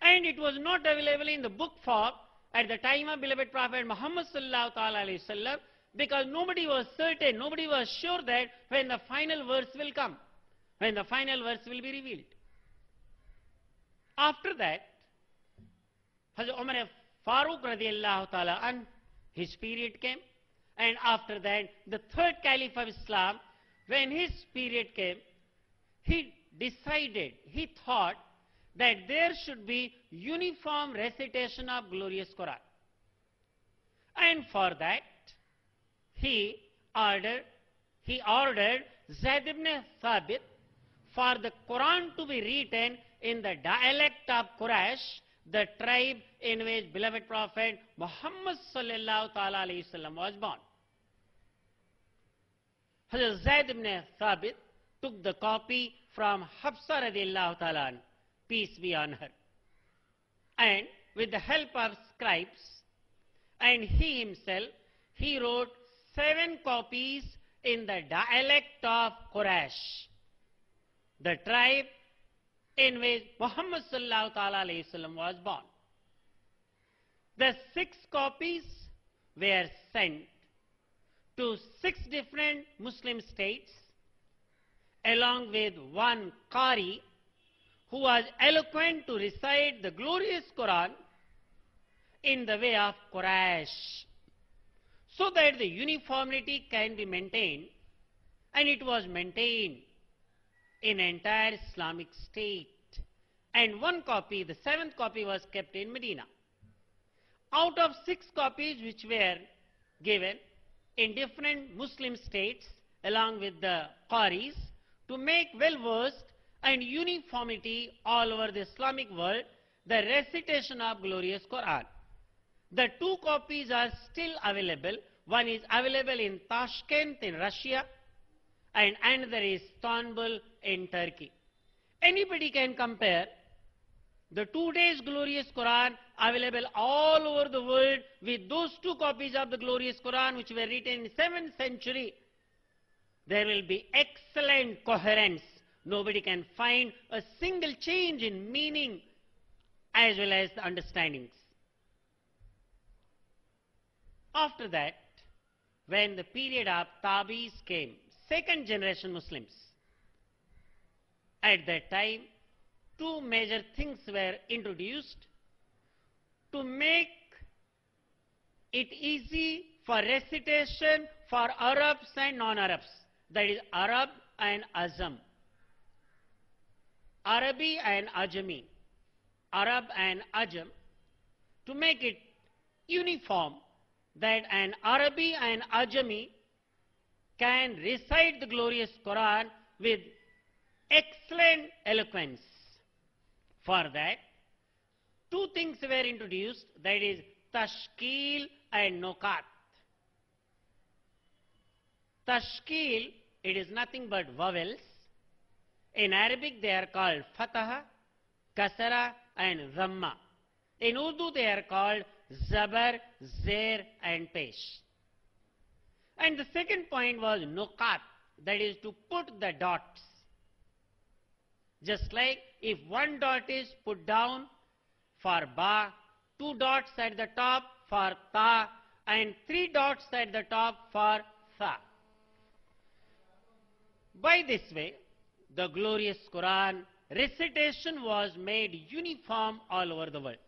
And it was not available in the book form at the time of beloved Prophet Muhammad sallallahu ta'ala alayhi wasallam, because nobody was certain, nobody was sure that when the final verse will come, when the final verse will be revealed. After that, Hazrat Umar Farooq radiallahu ta'ala an, his period came, and after that, the third caliph of Islam, when his period came, he decided, he thought that there should be uniform recitation of glorious Quran. And for that, he ordered Zayd ibn Thabit for the Quran to be written in the dialect of Quraysh, the tribe in which beloved Prophet Muhammad sallallahu ta'ala alayhi wasallam was born. Hazrat Zayd ibn Thabit took the copy from Hafsa radiallahu ta'ala, peace be on her. and with the help of scribes, and he himself, he wrote 7 copies in the dialect of Quraysh, the tribe in which Muhammad sallallahu alaihi wasallam was born. The 6 copies were sent to 6 different Muslim states, along with 1 Qari who was eloquent to recite the glorious Quran in the way of Quraysh, so that the uniformity can be maintained, and it was maintained in entire Islamic state. And 1 copy, the 7th copy, was kept in Medina. Out of 6 copies which were given in different Muslim states along with the Qaris to make well-versed and uniformity all over the Islamic world, the recitation of glorious Quran. The 2 copies are still available. One is available in Tashkent in Russia and another is Istanbul in Turkey. Anybody can compare the 2 days glorious Quran available all over the world with those 2 copies of the glorious Quran which were written in 7th century. There will be excellent coherence. Nobody can find a single change in meaning as well as the understandings. After that, when the period of Tabis came, 2nd generation Muslims, at that time, 2 major things were introduced to make it easy for recitation for Arabs and non-Arabs, that is Arab and Azam. Arabi and Ajami, Arab and Ajam, to make it uniform, that an Arabi and Ajami can recite the glorious Quran with excellent eloquence. For that, 2 things were introduced, that is Tashkil and Nukat. Tashkil, it is nothing but vowels. In Arabic they are called Fataha, Kasara and Dhamma. In Urdu they are called Zabar, Zair and Pesh. And the second point was Nukat, that is to put the dots. Just like if 1 dot is put down for Ba, 2 dots at the top for Ta, and 3 dots at the top for Tha. By this way, the glorious Quran recitation was made uniform all over the world.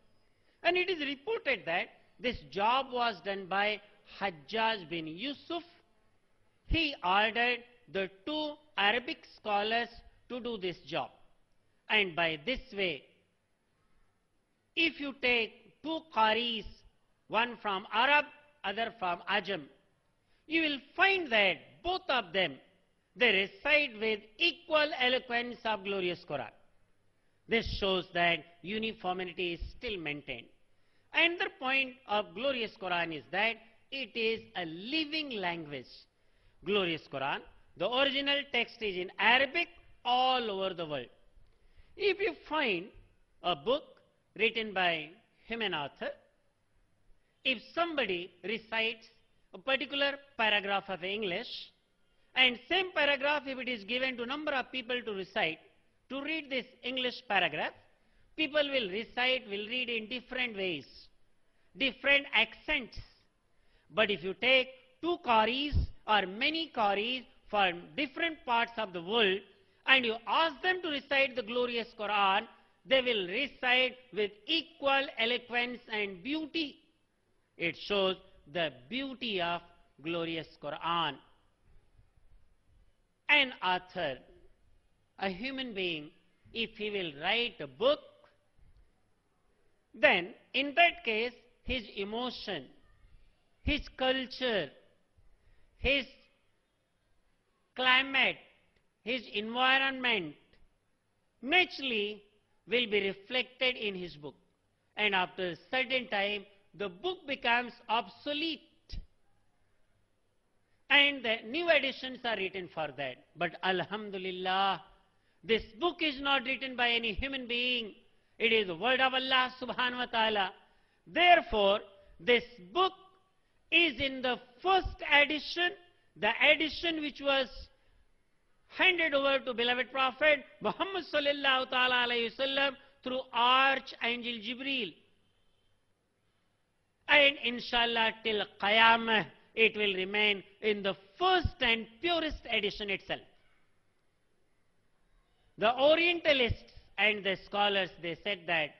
And it is reported that this job was done by Hajjaj bin Yusuf. He ordered the 2 Arabic scholars to do this job. And by this way, if you take 2 Qaris, one from Arab, other from Ajam, you will find that both of them, they recite with equal eloquence of glorious Quran. This shows that uniformity is still maintained. Another point of glorious Quran is that it is a living language. Glorious Quran, the original text is in Arabic all over the world. If you find a book written by human author, if somebody recites a particular paragraph of English, and same paragraph if it is given to number of people to recite, to read this English paragraph, people will recite, will read in different ways, different accents. But if you take 2 Qaris or many Qaris from different parts of the world, and you ask them to recite the glorious Quran, they will recite with equal eloquence and beauty. It shows the beauty of glorious Quran. An author, a human being, if he will write a book, then in that case his emotion, his culture, his climate, his environment naturally will be reflected in his book. And after a certain time, the book becomes obsolete. And the new editions are written for that. But Alhamdulillah, this book is not written by any human being. It is the word of Allah subhanahu wa ta'ala. Therefore, this book is in the first edition, the edition which was handed over to beloved Prophet Muhammad sallallahu ta'ala alayhi wasallam through Archangel Jibreel. And inshallah till Qiyamah it will remain in the first and purest edition itself. The Orientalists and the scholars, they said that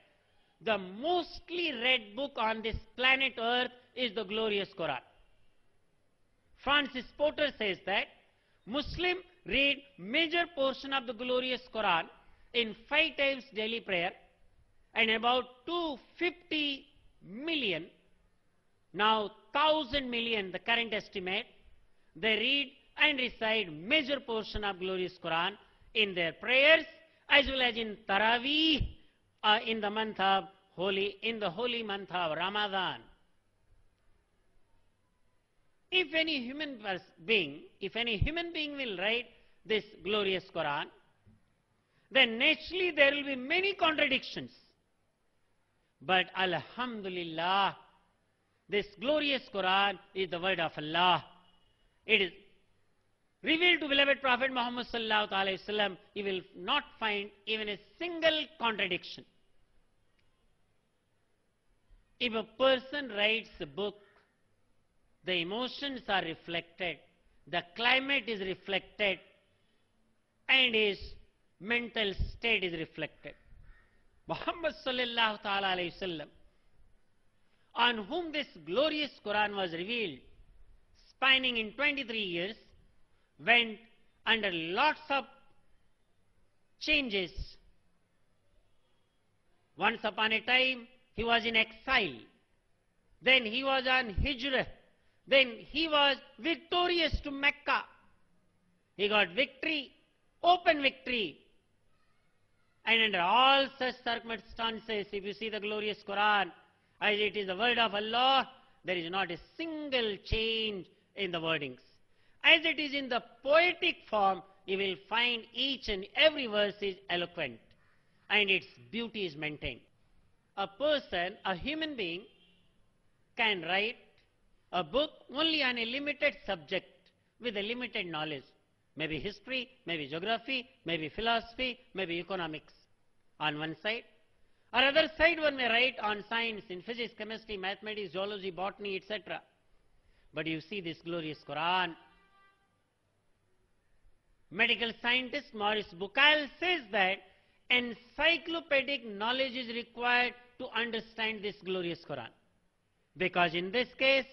the mostly read book on this planet Earth is the glorious Quran. Francis Porter says that Muslims read major portion of the glorious Quran in 5 times daily prayer, and about 250 million, now 1,000 million, the current estimate, they read and recite major portion of glorious Quran in their prayers as well as in Taraweeh in the holy month of Ramadan. If any human being will write this glorious Quran, then naturally there will be many contradictions. But Alhamdulillah, this glorious Quran is the word of Allah. It is revealed to beloved Prophet Muhammad sallallahu alaihi wasallam. You will not find even a single contradiction. If a person writes a book, the emotions are reflected, the climate is reflected, and his mental state is reflected. Muhammad sallallahu ta'ala alayhi wasallam, on whom this glorious Quran was revealed, spanning in 23 years, went under lots of changes. Once upon a time, he was in exile. Then he was on Hijrah. Then he was victorious to Mecca. He got victory, open victory. And under all such circumstances, if you see the glorious Quran, as it is the word of Allah, there is not a single change in the wordings. As it is in the poetic form, you will find each and every verse is eloquent and its beauty is maintained. A person, a human being, can write a book only on a limited subject with a limited knowledge. Maybe history, maybe geography, maybe philosophy, maybe economics on one side. Or other side one may write on science in physics, chemistry, mathematics, zoology, botany, etc. But you see this glorious Quran. Medical scientist Maurice Bucaille says that encyclopedic knowledge is required to understand this glorious Quran. Because in this case,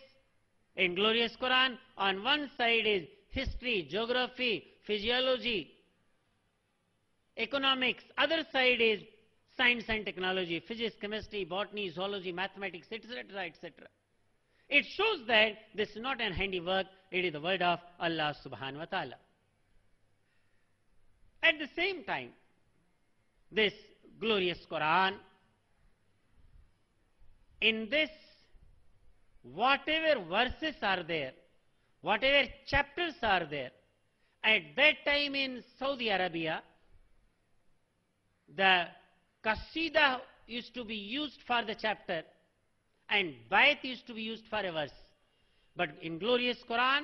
in glorious Quran, on one side is history, geography, physiology, economics. Other side is science and technology, physics, chemistry, botany, zoology, mathematics, etc., etc. It shows that this is not an handiwork, it is the word of Allah subhanahu wa ta'ala. At the same time, this glorious Quran, in this, whatever verses are there, whatever chapters are there, at that time in Saudi Arabia, the Qasida used to be used for the chapter and Bayt used to be used for a verse. But in glorious Quran,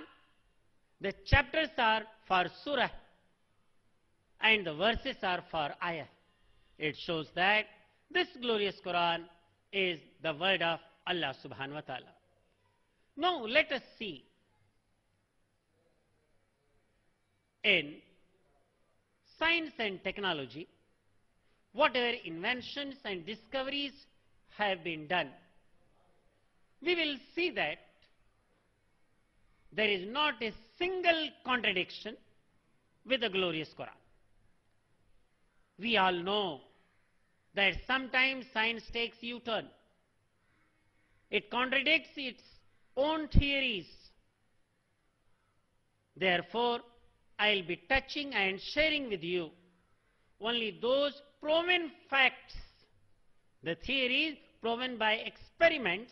the chapters are for surah and the verses are for ayah. It shows that this glorious Quran is the word of Allah subhanahu wa ta'ala. Now let us see in science and technology, whatever inventions and discoveries have been done. We will see that there is not a single contradiction with the glorious Quran. We all know that sometimes science takes U-turn. It contradicts its own theories. Therefore, I'll be touching and sharing with you only those proven facts, the theories proven by experiments,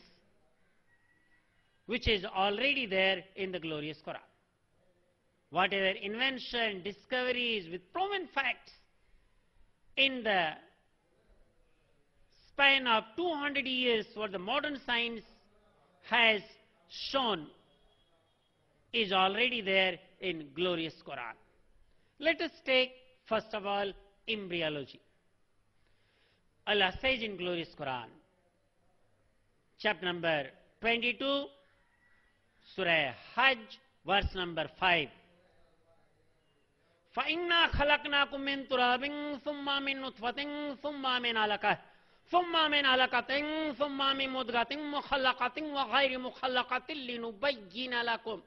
which is already there in the glorious Quran. Whatever invention, discoveries with proven facts in the span of 200 years, what the modern science has shown is already there in glorious Quran. Let us take, first of all, embryology. Allah says in glorious Quran, chapter number 22, Surah Hajj, verse number 5. فَإِنَّا خَلَقْنَاكُم مِّن تُرَابٍ ثُمَّ مِن نُّطْفَةٍ ثُمَّ مِنْ عَلَقَةٍ ثُمَّ مِنْ عَلَقَةٍ ثُمَّ مِن مُّضْغَةٍ مُخَلَّقَةٍ وَغَيْرِ مُخَلَّقَةٍ لِنُبَيِّنَ لَكُمْ.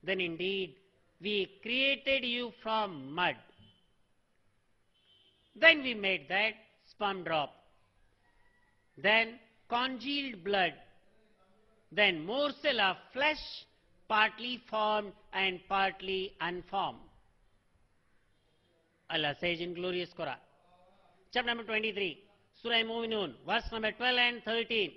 Then indeed we created you from mud. Then we made that sperm drop. Then congealed blood. Then morsel of flesh, partly formed and partly unformed. Allah says in glorious Quran, chapter number 23, Surah Mu'minun, verse number 12 and 13.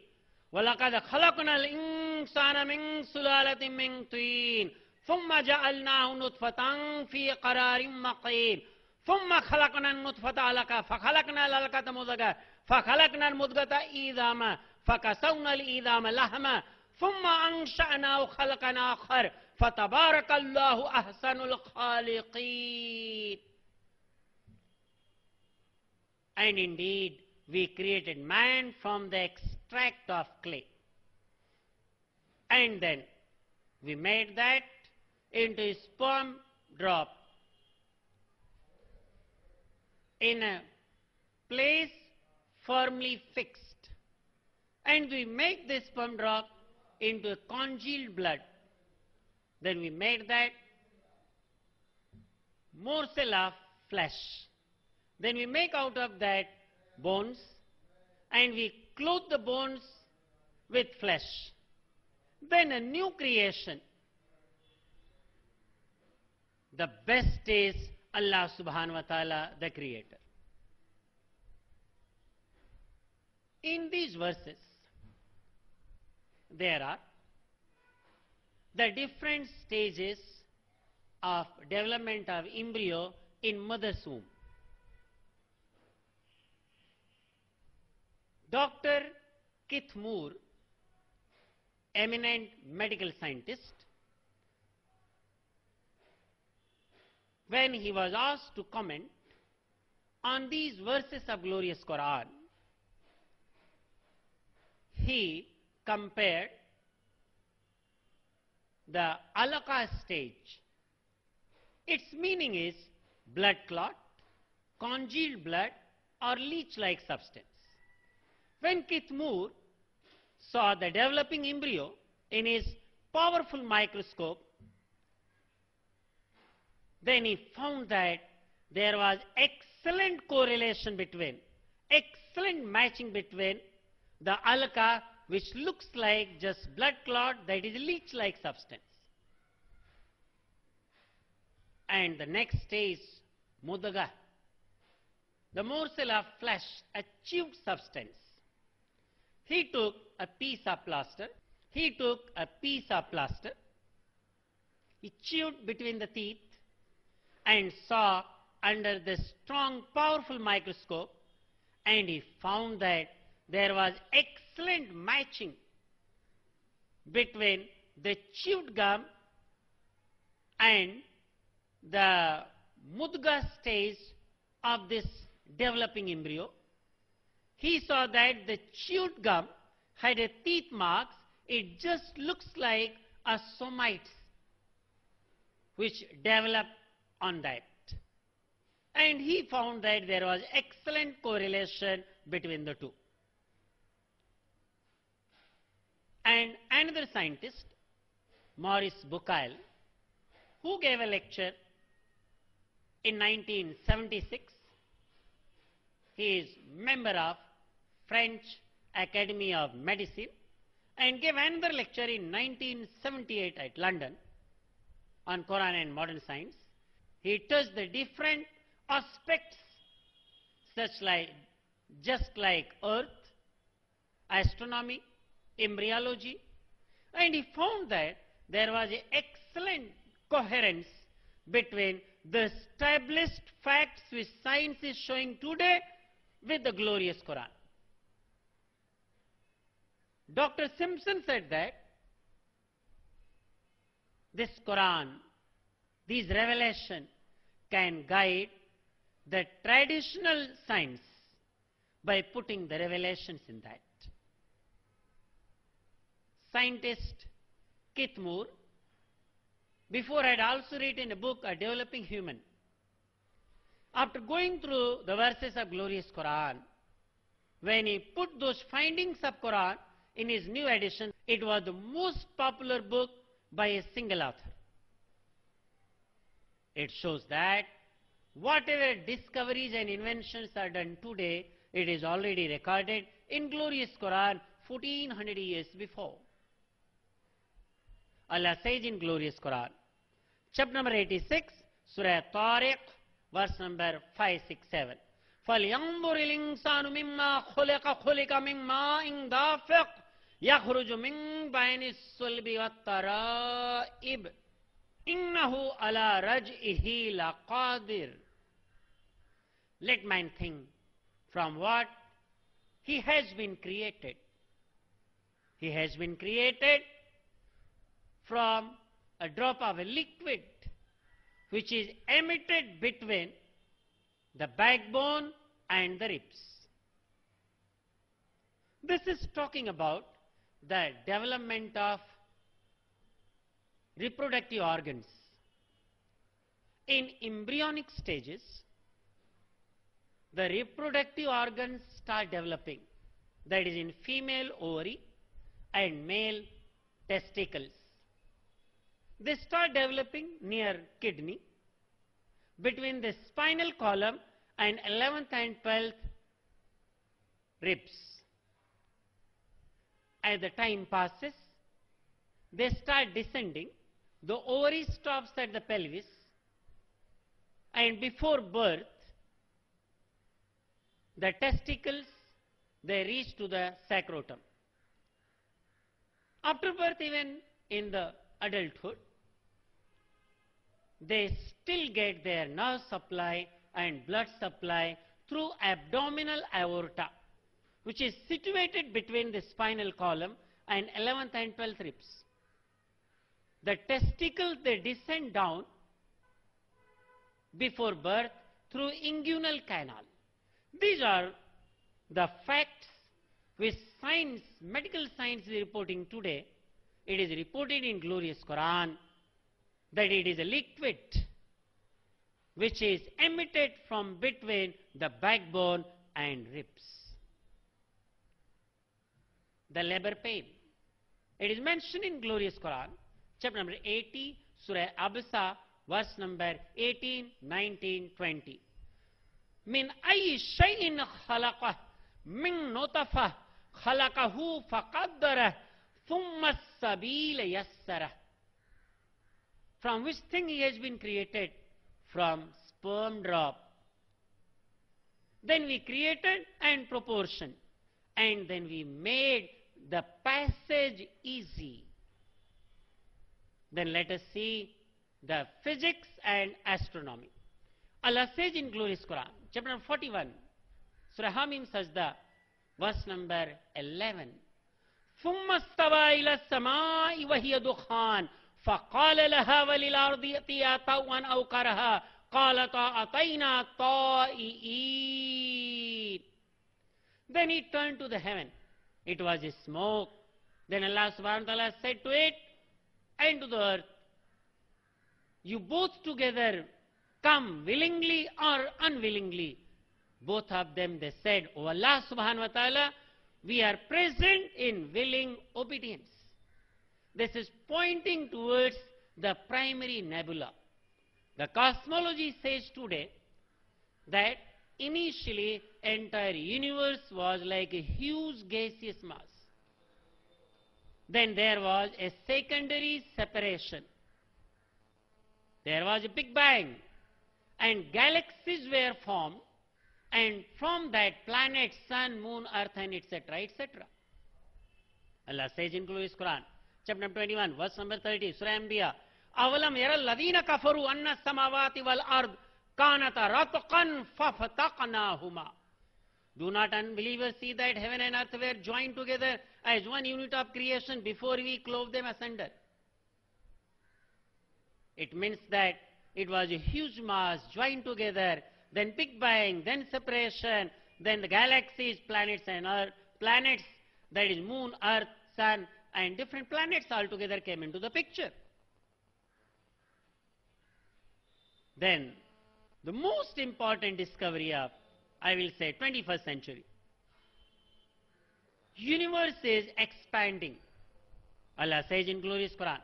وَلَقَدْ خَلَقْنَا الْإِنسَانَ مِنْ سُلَالَةٍ مِنْ طِينٍ ثُمَّ جَعَلْنَاهُ نُطْفَةً فِي قَرَارٍ مَقِيمٍ ثُمَّ خَلَقْنَا النُّطْفَةَ عَلَقَةً فَخَلَقْنَا الْعَلَقَةَ مُضْغَةً فَخَلَقْنَا الْمُضْغَةَ عِظَامًا فَكَسَوْنَا الْعِظَامَ لَحْمًا ثُمَّ أَنشَأْنَاهُ خَلْقًا آخَرَ فَتَبَارَكَ اللَّهُ أَحْسَنُ الْخَالِقِينَ. And indeed, we created man from the extract of clay. And then we made that into a sperm drop in a place firmly fixed. And we make this sperm drop into a congealed blood. Then we made that morsel of flesh. Then we make out of that bones, and we clothe the bones with flesh. Then a new creation. The best is Allah subhanahu wa ta'ala, the creator. In these verses, there are the different stages of development of embryo in mother's womb. Dr. Keith Moore, eminent medical scientist, when he was asked to comment on these verses of glorious Quran, he compared the alaqa stage. Its meaning is blood clot, congealed blood, or leech-like substance. When Keith Moore saw the developing embryo in his powerful microscope, then he found that there was excellent correlation between, excellent matching between the alaqa, which looks like just blood clot, that is leech-like substance. And the next stage, mudga, the morsel of flesh, a chewed substance. He took a piece of plaster, he chewed between the teeth and saw under the strong, powerful microscope, and he found that there was excellent matching between the chewed gum and the mudga stage of this developing embryo. He saw that the chewed gum had a teeth marks. It just looks like a somites which develop on that. And he found that there was excellent correlation between the two. And another scientist, Maurice Bucaille, who gave a lecture in 1976, he is member of French Academy of Medicine, and gave another lecture in 1978 at London on Quran and modern science. He touched the different aspects, just like earth, astronomy, embryology, and he found that there was an excellent coherence between the established facts which science is showing today with the glorious Quran. Dr. Simpson said that this Quran, these revelations can guide the traditional science by putting the revelations in that. Scientist Keith Moore, before had also written a book, A Developing Human. After going through the verses of glorious Quran, when he put those findings of Quran in his new edition, it was the most popular book by a single author. It shows that whatever discoveries and inventions are done today, it is already recorded in glorious Quran 1400 years before. Allah says in glorious Quran, chapter number 86, Surah Tariq, verse number 5, 6, 7. فَلْيَنْظُرِ الْإِنسَانُ مِمَّا خُلِقَ مِنْ مَاءٍ دَافِقٍ يَخْرُجُ مِنْ بَيْنِ الصُّلْبِ وَالتَّرَائِبِ إِنَّهُ عَلَى رَجْعِهِ لَقَادِرٌ. Let man think from what he has been created. He has been created from a drop of a liquid which is emitted between the backbone and the ribs. This is talking about the development of reproductive organs. In embryonic stages, the reproductive organs start developing, that is in female ovary and male testicles. They start developing near kidney, between the spinal column and 11th and 12th ribs. As the time passes, they start descending. The ovary stops at the pelvis, and before birth, the testicles, they reach to the sacrotum. After birth, even in the adulthood, they still get their nerve supply and blood supply through abdominal aorta, which is situated between the spinal column and 11th and 12th ribs. The testicles, they descend down before birth through inguinal canal. These are the facts which science, medical science is reporting today. It is reported in glorious Quran that it is a liquid which is emitted from between the backbone and ribs. The labor pain. It is mentioned in glorious Quran, chapter number 80, Surah Abasa, verse number 18, 19, 20. Min ayyi shay'in khalaqah min nutfah khalaqahu faqaddarah thumma as-sabila yassarah. From which thing he has been created? From sperm drop. Then we created and proportion, and then we made the passage easy. Then let us see the physics and astronomy. Allah says in glorious Quran, chapter 41, Surah Hamim Sajda, verse number 11. ثم استوى إلى السماء وهي دخان فقال لها وللأرض ائتيا طوعا أو كرها قالتا أتينا طائعين. Then he turned to the heaven. It was a smoke. Then Allah subhanahu wa ta'ala said to it and to the earth, you both together come willingly or unwillingly. Both of them, they said, O Allah subhanahu wa ta'ala, we are present in willing obedience. This is pointing towards the primary nebula. The cosmology says today that initially entire universe was like a huge gaseous mass. Then there was a secondary separation. There was a Big Bang, and galaxies were formed, and from that planet, sun, moon, earth, and etc., etc. Allah says in glorious Quran, chapter 21, verse number 30, Surah Anbiya, أَوَلَمْ يَرَ الَّذِينَ كَفَرُوا أَنَّ السَّمَاوَاتِ وَالْأَرْضِ كَانَتَا رَتْقًا فَفَتَقْنَاهُمَا. Do not unbelievers see that heaven and earth were joined together as one unit of creation before we clove them asunder? It means that it was a huge mass joined together, then Big Bang, then separation, then the galaxies, planets and earth, planets, that is moon, earth, sun, and different planets altogether came into the picture. Then, the most important discovery of, I will say, 21st century. Universe is expanding. Allah says in glorious Quran,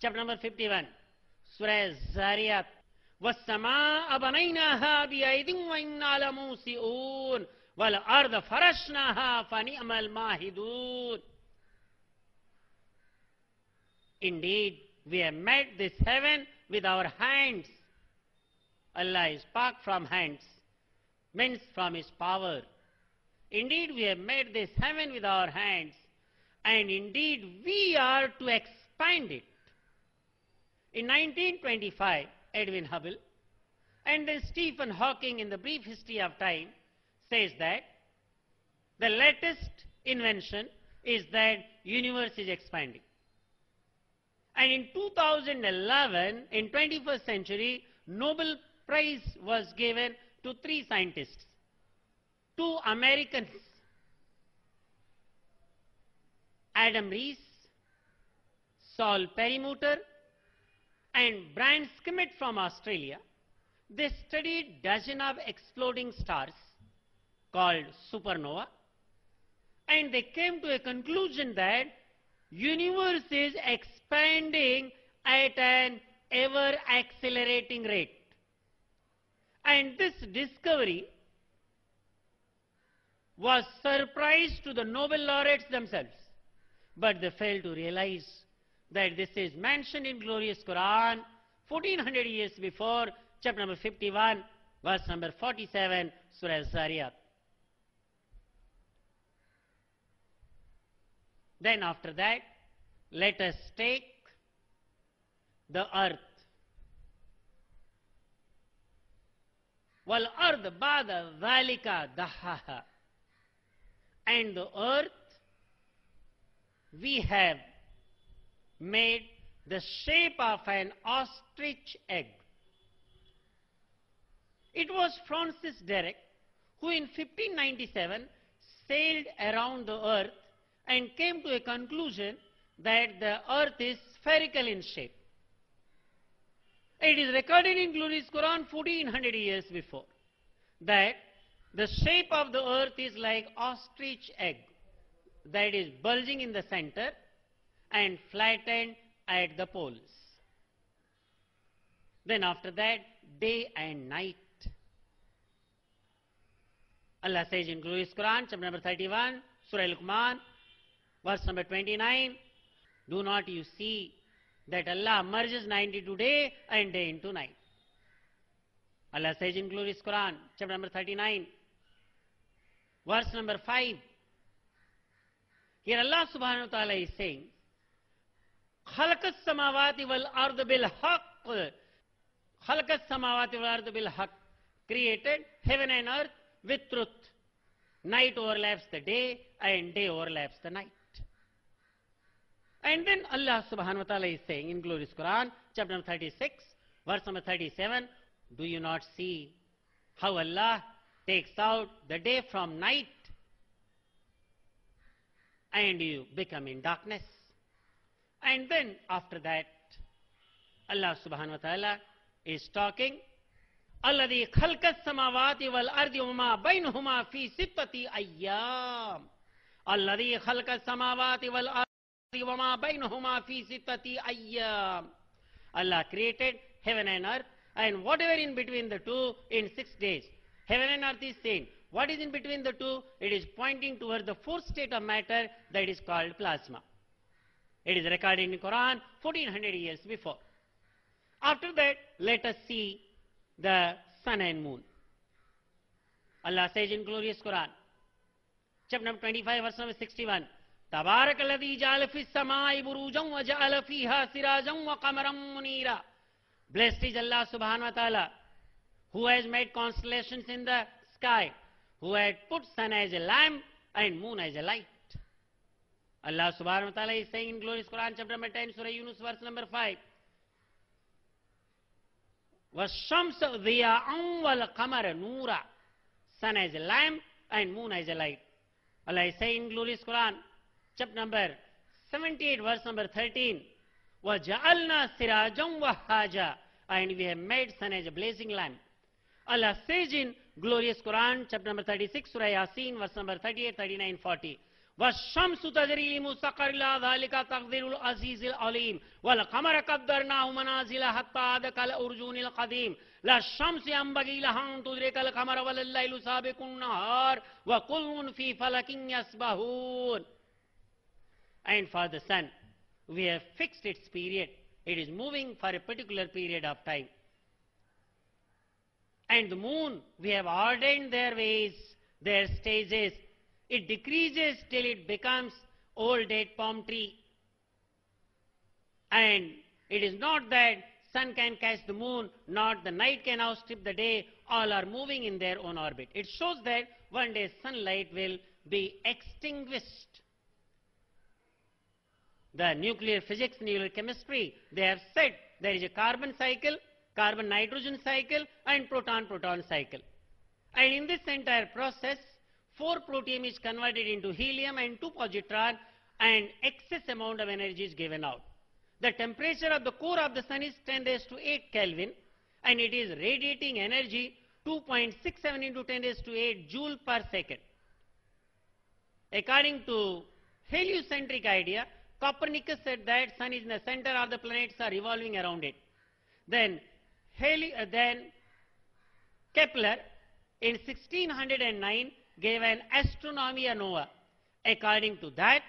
chapter number 51, Surah Zariyat, وَالسَّمَاءَ بَنَيْنَاهَا بِأَيْدٍ وَإِنَّا لَمُوسِئُونَ وَالْأَرْضَ فَرَشْنَاهَا فَنِعْمَ الْمَاهِدُونَ. Indeed, we have made this heaven with our hands. Allah is pak from hands, means from His power. Indeed, we have made this heaven with our hands, and indeed we are to expand it. In 1925, Edwin Hubble and then Stephen Hawking in the Brief History of Time says that the latest invention is that universe is expanding. And in 2011, in 21st century, Nobel Prize was given to 3 scientists, 2 Americans, Adam Rees, Saul Perlmutter, and Brian Skimmett from Australia. They studied dozens of exploding stars called supernova, and they came to a conclusion that universe is expanding at an ever accelerating rate. And this discovery was surprise to the Nobel laureates themselves, but they failed to realize that this is mentioned in glorious Quran 1400 years before, chapter number 51, verse number 47, Surah Zariyat. Then after that, let us take the earth. وَالْأَرْضَ بَعْدَ ذَلِكَ دَحَّاهَا. And the earth, we have made the shape of an ostrich egg. It was Francis Drake who in 1597 sailed around the earth and came to a conclusion that the earth is spherical in shape. It is recorded in glorious Quran 1400 years before that the shape of the earth is like ostrich egg, that is bulging in the center and flattened at the poles. Then after that, day and night. Allah says in glorious Quran, chapter number 31, Surah Luqman, verse number 29, do not you see that Allah merges night into day and day into night. Allah says in glorious Quran, chapter number 39, verse number 5. Here Allah subhanahu wa ta'ala is saying, خَلَقَ السَّمَاوَاتِ وَالْأَرْضَ بِالْحَقِّ. خَلَقَ السَّمَاوَاتِ وَالْأَرْضَ بِالْحَقِّ. Created heaven and earth with truth. Night overlaps the day and day overlaps the night. And then Allah subhanahu wa ta'ala is saying in glorious Quran, chapter number 36, verse number 37, do you not see how Allah takes out the day from night and you become in darkness? And then after that, Allah subhanahu wa ta'ala is talking, الَّذِي خَلْقَ السَّمَاوَاتِ وَالْأَرْضِ وَمَا بَيْنَهُمَا فِي سِتَّةِ أَيَّامٍ. الَّذِي خَلْقَ السَّمَاوَاتِ وَالْأَرْضِ وَمَا بَيْنَهُمَا فِي سِتَّةِ أَيَّامٍ. Allah created heaven and earth and whatever in between the two in 6 days. Heaven and earth is same. What is in between the two? It is pointing towards the fourth state of matter that is called plasma. It is recorded in Quran 1400 years before. After that, let us see the sun and moon. Allah says in glorious Quran, chapter number 25, verse number 61, تَبَارَكَ الَّذِي جَعَلَ فِي السَّمَاءِ بُرُوجًا وَجَعَلَ فِيهَا سِرَاجًا وَقَمَرًا مُنِيرًا. Blessed is Allah subhanahu wa ta'ala, who has made constellations in the sky, who had put sun as a lamp and moon as a light. Allah subhanahu wa ta'ala is saying in glorious Quran, chapter number 10, Surah Yunus, verse number 5. وَالشَّمْسَ ضِيَاءً وَالْقَمَرَ نُورًا. Sun as a lamp and moon as a light. Allah is saying in glorious Quran, chapter number 78, verse number 13. وَجَعَلْنَا سِرَاجًا وَهَّاجًا. And we have made sun as a blazing lamp. Allah says in glorious Quran, chapter number 36, Surah Yasin, verse number 38, 39, 40. وَالشَّمْسُ تَجْرِي لِمُسْتَقَرٍّ لَهَا ذَلِكَ تَقْدِيرُ الْعَزِيزِ الْعَلِيمِ وَالْقَمَرَ قَدَّرْنَاهُ مَنَازِلَ حَتَّى عَادَ كَالْعُرْجُونِ الْقَدِيمِ لَا الشَّمْسُ يَنبَغِي لَهَا أَن تُدْرِكَ الْقَمَرَ وَلَا اللَّيْلُ سَابِقُ النَّهَارِ وَكُلٌّ فِي فَلَكٍ يَسْبَحُونَ. And for the sun, we have fixed its period. It is moving for a particular period of time. And the moon, we have ordained their ways, their stages. It decreases till it becomes old date palm tree. And it is not that sun can catch the moon, not the night can outstrip the day. All are moving in their own orbit. It shows that one day sunlight will be extinguished. The nuclear physics, nuclear chemistry, they have said there is a carbon cycle, carbon-nitrogen cycle, and proton-proton cycle. And in this entire process, 4 protium is converted into helium and 2 positron, and excess amount of energy is given out. The temperature of the core of the sun is 10⁸ Kelvin, and it is radiating energy 2.67 into 10⁸ joule per second. According to heliocentric idea, Copernicus said that sun is in the center of the planets are revolving around it. Then Kepler in 1609 gave an astronomia nova. According to that,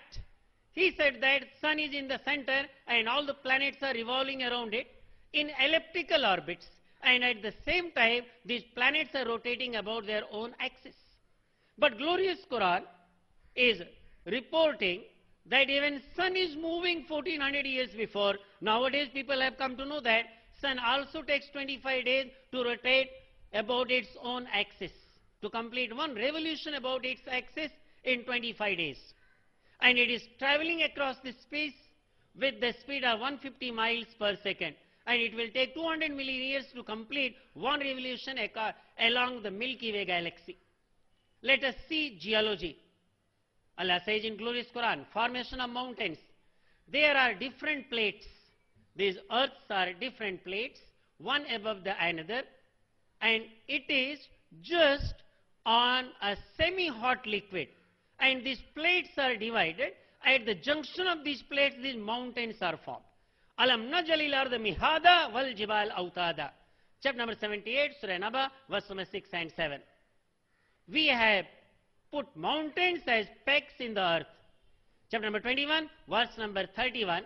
he said that sun is in the center and all the planets are revolving around it in elliptical orbits, and at the same time these planets are rotating about their own axis. But glorious Quran is reporting that even sun is moving 1400 years before. Nowadays people have come to know that sun also takes 25 days to rotate about its own axis, to complete one revolution about its axis in 25 days. And it is traveling across the space with the speed of 150 miles per second. And it will take 200 million years to complete one revolution along the Milky Way galaxy. Let us see geology. Allah says in glorious Quran, formation of mountains. There are different plates. These earths are different plates, one above the another, and it is just on a semi-hot liquid. And these plates are divided. At the junction of these plates, these mountains are formed. Alam najalil arda mihada wal jibal autada. Chapter number 78, Surah Naba, verse number 6 and 7. We have put mountains as pegs in the earth. Chapter number 21, verse number 31.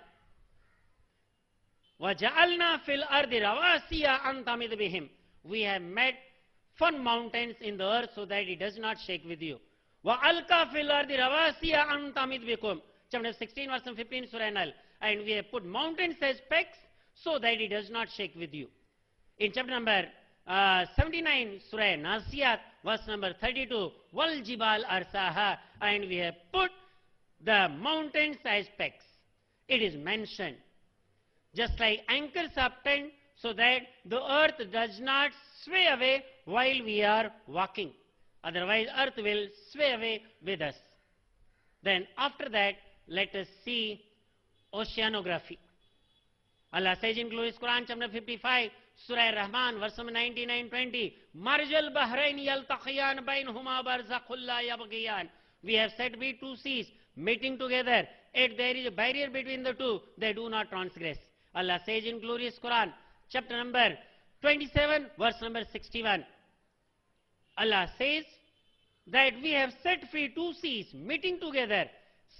وَجَعَلْنَا فِي الْأَرْضِ رَوَاسِيَ أَن تَمِدْ بِهِمْ. We have made firm mountains in the earth so that it does not shake with you. وَأَلْقَى فِي الْأَرْضِ رَوَاسِيَ أَن تَمِدْ بِكُمْ. Chapter 16, verse 15, Surah Nahl. And we have put mountains as pegs so that it does not shake with you. In chapter number 79, Surah Nasiyat, verse number 32, Wal Jibal Arsaha. And we have put the mountains as pegs. It is mentioned, just like anchors are pinned so that the earth does not sway away while we are walking. Otherwise, earth will sway away with us. Then after that, let us see oceanography. Allah says in glorious Quran, chapter 55, Surah Rahman, verse number 19 and 20, Marjal Bahrain yaltaqiyan bainhuma barzakhul la yabghiyan. We have said be two seas meeting together, yet there is a barrier between the two, they do not transgress. Allah says in glorious Quran, chapter number 27, verse number 61. Allah says that we have set free two seas meeting together,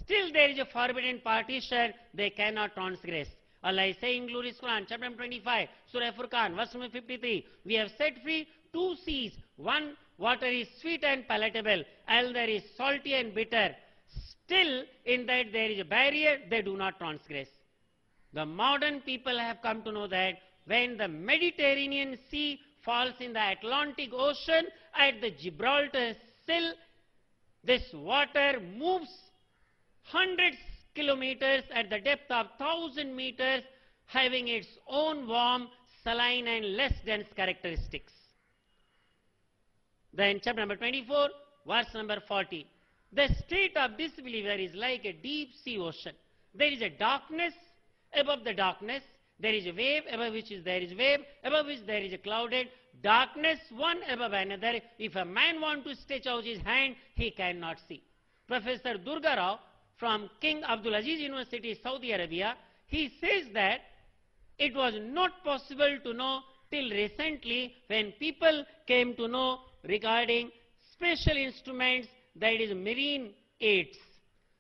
still there is a forbidden partition, they cannot transgress. Allah is saying in glorious Quran, chapter number 25, Surah Furqan, verse number 53, we have set free two seas, one water is sweet and palatable, another is salty and bitter. Still in that there is a barrier, they do not transgress. The modern people have come to know that when the Mediterranean Sea falls in the Atlantic Ocean at the Gibraltar still this water moves hundreds kilometers at the depth of 1,000 meters, having its own warm, saline and less dense characteristics. Then chapter number 24, verse number 40. The state of disbeliever is like a deep sea ocean. There is a darkness above the darkness. There is a wave above which there is wave, above which there is a clouded darkness, one above another. If a man wants to stretch out his hand, he cannot see. Professor Durga Rao from King Abdulaziz University, Saudi Arabia, he says that it was not possible to know till recently when people came to know regarding special instruments, that is marine aids.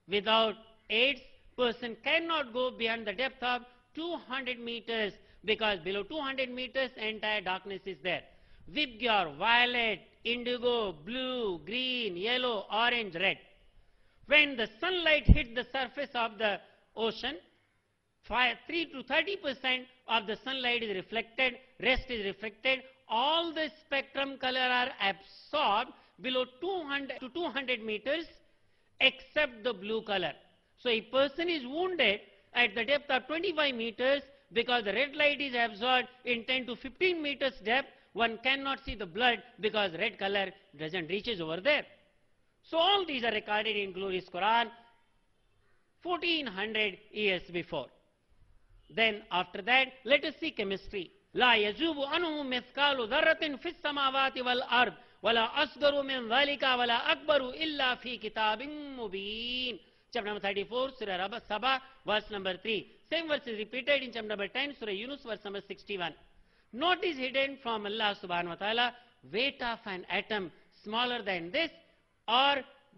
Without aids, person cannot go beyond the depth of 200 meters, because below 200 meters entire darkness is there. Vibgyor, violet, indigo, blue, green, yellow, orange, red. When the sunlight hits the surface of the ocean, 3 to 30% of the sunlight is reflected, rest is reflected. All the spectrum color are absorbed below 200 to 200 meters except the blue color. So a person is wounded at the depth of 25 meters because the red light is absorbed in 10 to 15 meters depth. One cannot see the blood because red color doesn't reaches over there. So all these are recorded in glorious Quran 1400 years before. Then after that, let us see chemistry. لا يجوب عنه مثقال ذرة في السماوات والأرض ولا أصغر من ذلك ولا أكبر إلا في كتاب مبين. Chapter number 34, Surah Sabah, verse number 3. Same verse is repeated in chapter number 10, Surah Yunus, verse number 61. Not is hidden from Allah subhanahu wa ta'ala weight of an atom smaller than this or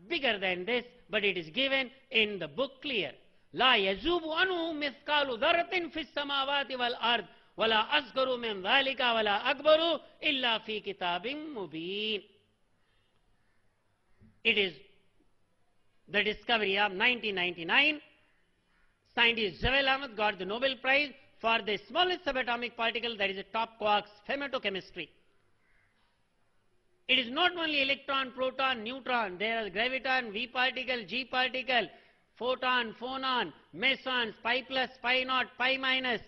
bigger than this, but it is given in the book clear. لا يجوب عنه مثقال ذرة في السماوات والأرض ولا أصغر من ذلك ولا أكبر إلا في كتاب مبين. It is the discovery of 1999. Scientist Javel Ahmed got the Nobel Prize for the smallest subatomic particle, that is a top quarks, femtochemistry. It is not only electron, proton, neutron, there are graviton, V particle, G particle, photon, phonon, mesons, pi plus, pi naught, pi minus,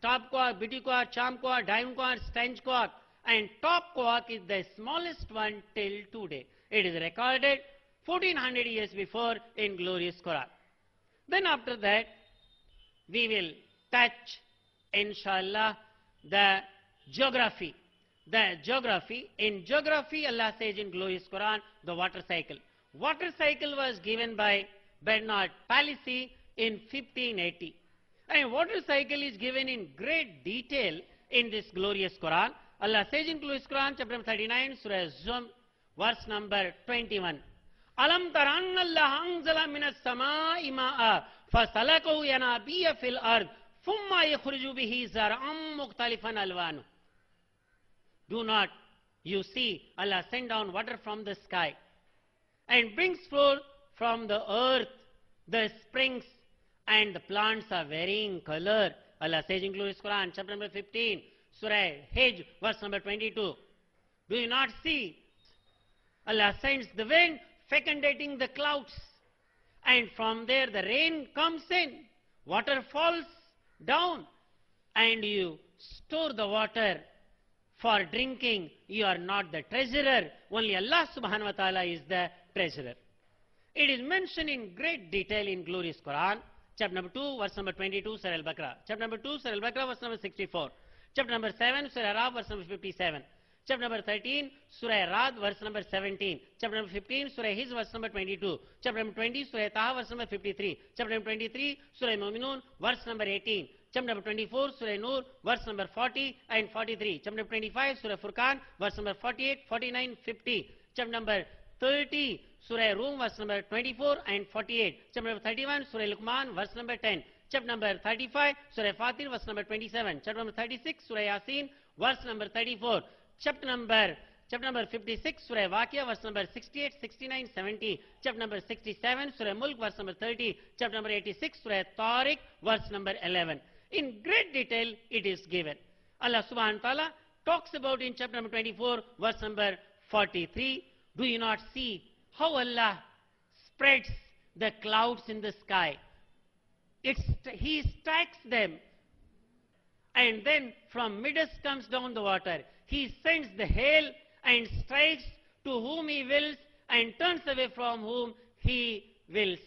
top quark, bitty quark, charm quark, diamond quark, strange quark, and top quark is the smallest one till today. It is recorded 1400 years before in glorious Quran. Then after that, we will touch, inshallah, the geography. The geography. In geography, Allah says in glorious Quran, the water cycle. Water cycle was given by Bernard Palissy in 1580. And water cycle is given in great detail in this glorious Quran. Allah says in glorious Quran, chapter 39, Surah Zumar, verse number 21. Alam taran Allah anzala minas samaa'i ma'a fasalakahu yanabiya fil ard thumma yakhriju bihi zar'an mukhtalifan alwanu. Do not you see Allah send down water from the sky and brings forth from the earth the springs, and the plants are varying color. Allah says in glorious Quran, chapter number 15, Surah Hajj, verse number 22. Do you not see? Allah sends the wind fecundating the clouds, and from there the rain comes in, water falls down, and you store the water for drinking. You are not the treasurer, only Allah subhanahu wa ta'ala is the treasurer. It is mentioned in great detail in glorious Quran, chapter number 2, verse number 22, Surah Al-Baqarah. Chapter number 2, Surah Al-Baqarah, verse number 64. Chapter number 7, Surah Ra'd, verse number 57. Chapter number 13, Surah Ra'd, verse number 17. Chapter number 15, Surah Hijr, verse number 22. Chapter number 20, Surah Taha, verse number 53. Chapter number 23, Surah Mu'minun, verse number 18. Chapter number 24, Surah Nur, verse number 40 and 43. Chapter number 25, Surah Furqan, verse number 48, 49, 50. Chapter number 30, Surah Rum, verse number 24 and 48. Chapter number 31, Surah Luqman, verse number 10. Chapter number 35, Surah Fatir, verse number 27. Chapter number 36, Surah Yasin, verse number 34. Chapter number 56, Surah Waqia, verse number 68, 69, 70. Chapter number 67, Surah Mulk, verse number 30. Chapter number 86, Surah Tariq, verse number 11. In great detail, it is given. Allah subhanahu wa ta'ala talks about in chapter number 24, verse number 43. Do you not see how Allah spreads the clouds in the sky. He stacks them, and then from midst comes down the water. He sends the hail and strikes to whom He wills and turns away from whom He wills.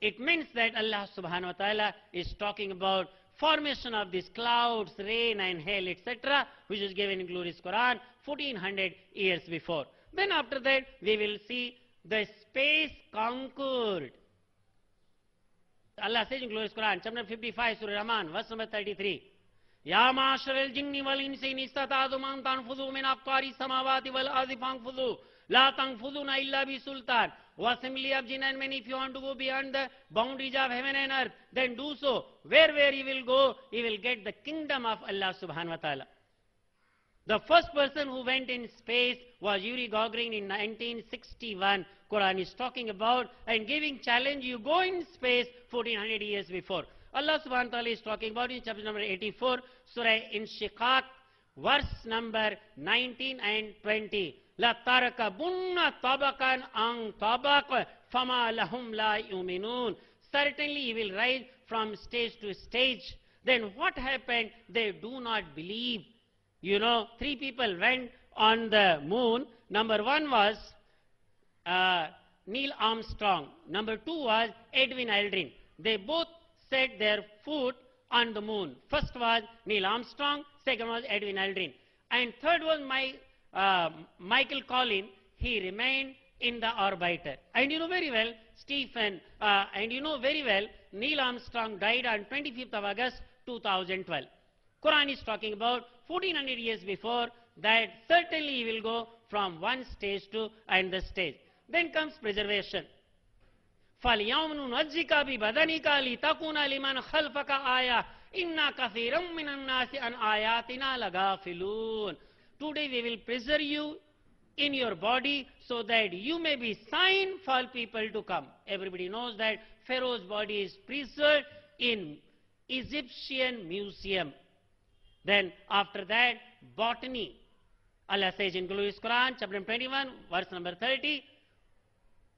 It means that Allah subhanahu wa ta'ala is talking about formation of these clouds, rain and hail, etc., which is given in glorious Quran 1400 years before. Then after that, we will see the space conquered. Allah says in glorious Quran, chapter 55, Surah Rahman, verse number 33. Ya ma'ashar al-jinni wal-insi in istata'tum an tanfudhu min aqtari samawati wal-ardi fanfudhu. La tanfudhuna illa bi sultan. Was similarly of jinn and men, if you want to go beyond the boundaries of heaven and earth, then do so. Where you will go, you will get the kingdom of Allah subhanahu wa ta'ala. The first person who went in space was Yuri Gagarin in 1961. Quran is talking about and giving challenge, you go in space 1400 years before. Allah subhanahu wa ta'ala is talking about in chapter number 84, Surah Inshiqaq, verse number 19 and 20. La tarakabunna tabakan an tabaq fama lahum la yuminun. Certainly he will rise from stage to stage. Then what happened? They do not believe. You know, 3 people went on the moon. Number 1 was Neil Armstrong. Number 2 was Edwin Aldrin. They both set their foot on the moon. First was Neil Armstrong, second was Edwin Aldrin. And third was Michael Collins. He remained in the orbiter. And you know very well, Neil Armstrong died on 25th of August 2012. Quran is talking about 1400 years before that certainly he will go from one stage to another stage. Then comes preservation. فَالْيَوْمُ نُنَجِّكَ بِبَدَنِكَ لِتَكُونَ لِمَنْ خَلْفَكَ آيَةً إِنَّا كَثِيرًا مِنَ النَّاسِ عَنْ آيَاتِنَا لَغَافِلُونَ. Today we will preserve you in your body so that you may be sign for people to come. Everybody knows that Pharaoh's body is preserved in Egyptian museum. Then after that, botany. Allah says in glorious Quran, chapter 21, verse number 30,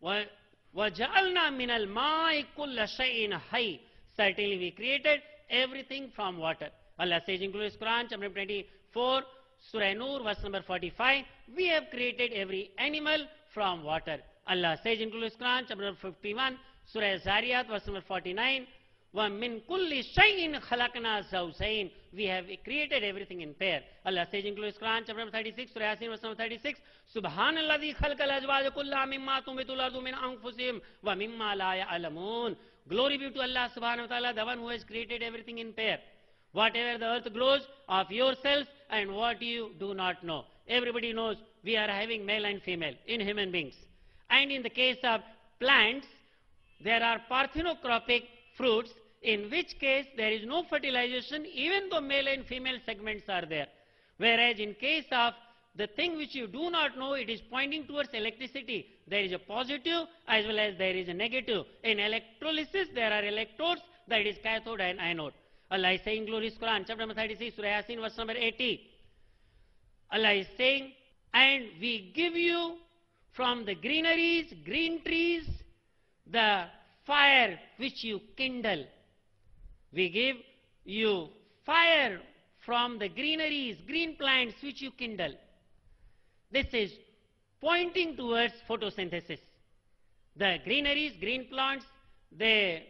وَجَعَلْنَا مِنَ الْمَاءِ كُلَّ شَيْءٍ حَيٍّ. Certainly we created everything from water. Allah says in glorious Quran, chapter 24, Surah Nur, verse number 45, we have created every animal from water. Allah says in glorious Quran, chapter 51, Surah Zariyat, verse number 49, وَمِن كُلِّ شَيْءٍ خَلَقْنَا زَوْجَيْنِ. We have created everything in pair. Allah says in glorious Quran, chapter 36, Surah Yasin, verse number 36, سُبْحَانَ الَّذِي خَلْقَ الْأَزْوَاجَ كُلَّهَا مِمَّا تُنبِتُ الْأَرْضُ مِنْ أَنفُسِهِمْ وَمِمَّا لَا يَعْلَمُونَ. Glory be to Allah subhanahu wa ta'ala, the one who has created everything in pair. Whatever the earth grows of yourselves and what you do not know. Everybody knows we are having male and female in human beings. And in the case of plants, there are parthenotropic fruits, in which case there is no fertilization even though male and female segments are there. Whereas in case of the thing which you do not know, it is pointing towards electricity. There is a positive as well as there is a negative. In electrolysis, there are electrodes, that is cathode and anode. Allah is saying, glorious Quran, chapter number 36, Surah Yasin, verse number 80. Allah is saying, and we give you from the greeneries, green trees, the fire which you kindle. We give you fire from the greeneries, green plants which you kindle. This is pointing towards photosynthesis. The greeneries, green plants, they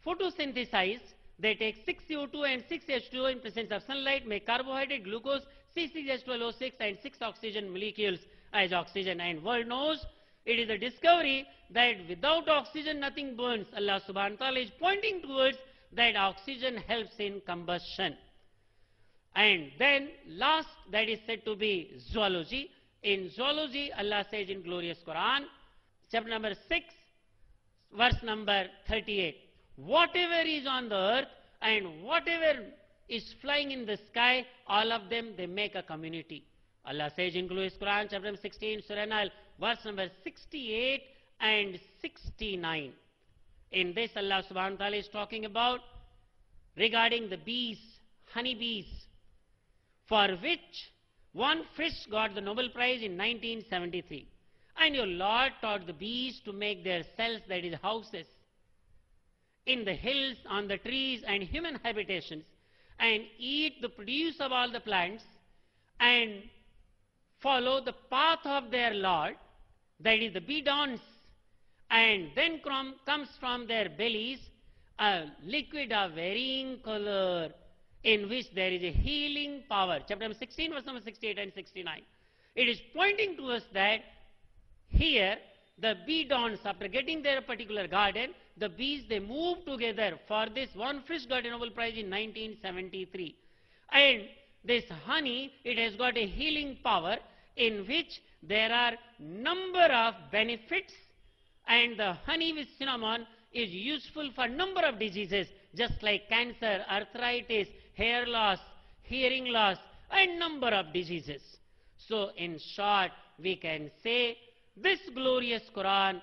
photosynthesize. They take 6 CO2 and 6 H2O in presence of sunlight, make carbohydrate, glucose, C6H12O6 and 6 oxygen molecules as oxygen. And world knows it is a discovery that without oxygen nothing burns. Allah subhanahu wa ta'ala is pointing towards that oxygen helps in combustion. And then last, that is said to be zoology. In zoology, Allah says in glorious Quran, chapter number 6, verse number 38. Whatever is on the earth and whatever is flying in the sky, all of them, they make a community. Allah says in glorious Quran, chapter 16, Surah Nahl, verse number 68 and 69. In this, Allah subhanahu wa ta'ala is talking about regarding the bees, honey bees, for which one fish got the Nobel Prize in 1973. And your Lord taught the bees to make their cells, that is houses, in the hills, on the trees and human habitations, and eat the produce of all the plants, and follow the path of their Lord, that is the bee dawns, and then comes from their bellies a liquid of varying color, in which there is a healing power. Chapter number 16, verse number 68 and 69. It is pointing to us that here the bee dawns, after getting their particular garden, the bees, they move together for this. One fish got a Nobel Prize in 1973. And this honey, it has got a healing power in which there are number of benefits, and the honey with cinnamon is useful for number of diseases, just like cancer, arthritis, hair loss, hearing loss, and number of diseases. So in short, we can say this glorious Quran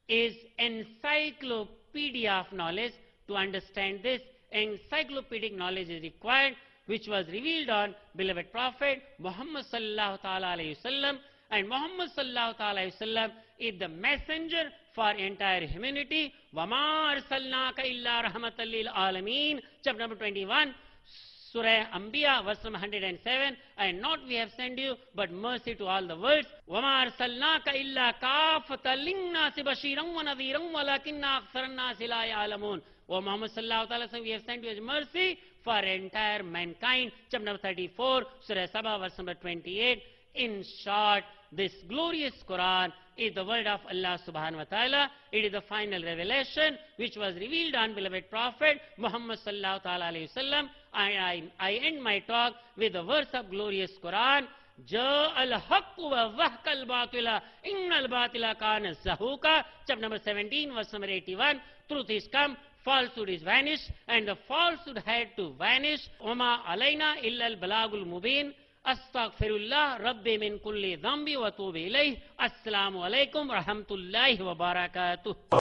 is encyclopedia of knowledge. To understand this, encyclopedic knowledge is required, which was revealed on beloved Prophet Muhammad sallallahu ta'ala alayhi wasallam. And Muhammad sallallahu ta'ala alayhi wasallam is the messenger for entire humanity. وَمَا أَرْسَلْنَاكَ إِلَّا رَحْمَةً لِلْعَالَمِينَ. Chapter number 21, Surah Anbiya, verse number 107. And not we have sent you, but mercy to all the worlds. وَمَا أَرْسَلْنَاكَ إِلَّا كَافَةً لِلنَّاسِ بَشِيرًا وَنَذِيرًا وَلَكِنَّ أَكْثَرَ النَّاسِ لَا يَعْلَمُونَ. O Muhammad sallallahu ta'ala sallam, we have sent you as mercy for entire mankind. Chapter number 34, Surah Sabah, verse number 28. In short, this glorious Quran is the word of Allah subhanahu wa ta'ala. It is the final revelation which was revealed on beloved Prophet Muhammad sallallahu ta'ala alayhi wasallam. I end my talk with the verse of glorious Quran. جَاءَ الْحَقُّ وَوَهْقَ الْبَاطِلَ إِنَّ الْبَاطِلَ كَانَ زَهُوقًا. Chapter number 17, verse number 81. Truth is come, falsehood is vanished, and the falsehood had to vanish. وَمَا عَلَيْنَا إِلَّا الْبَلَاغُ الْمُبِينُ. Astaghfirullah Rabbi min kulli dhanbi wa tubu ilayh. Assalamu alaikum wa rahmatullahi wa barakatuh.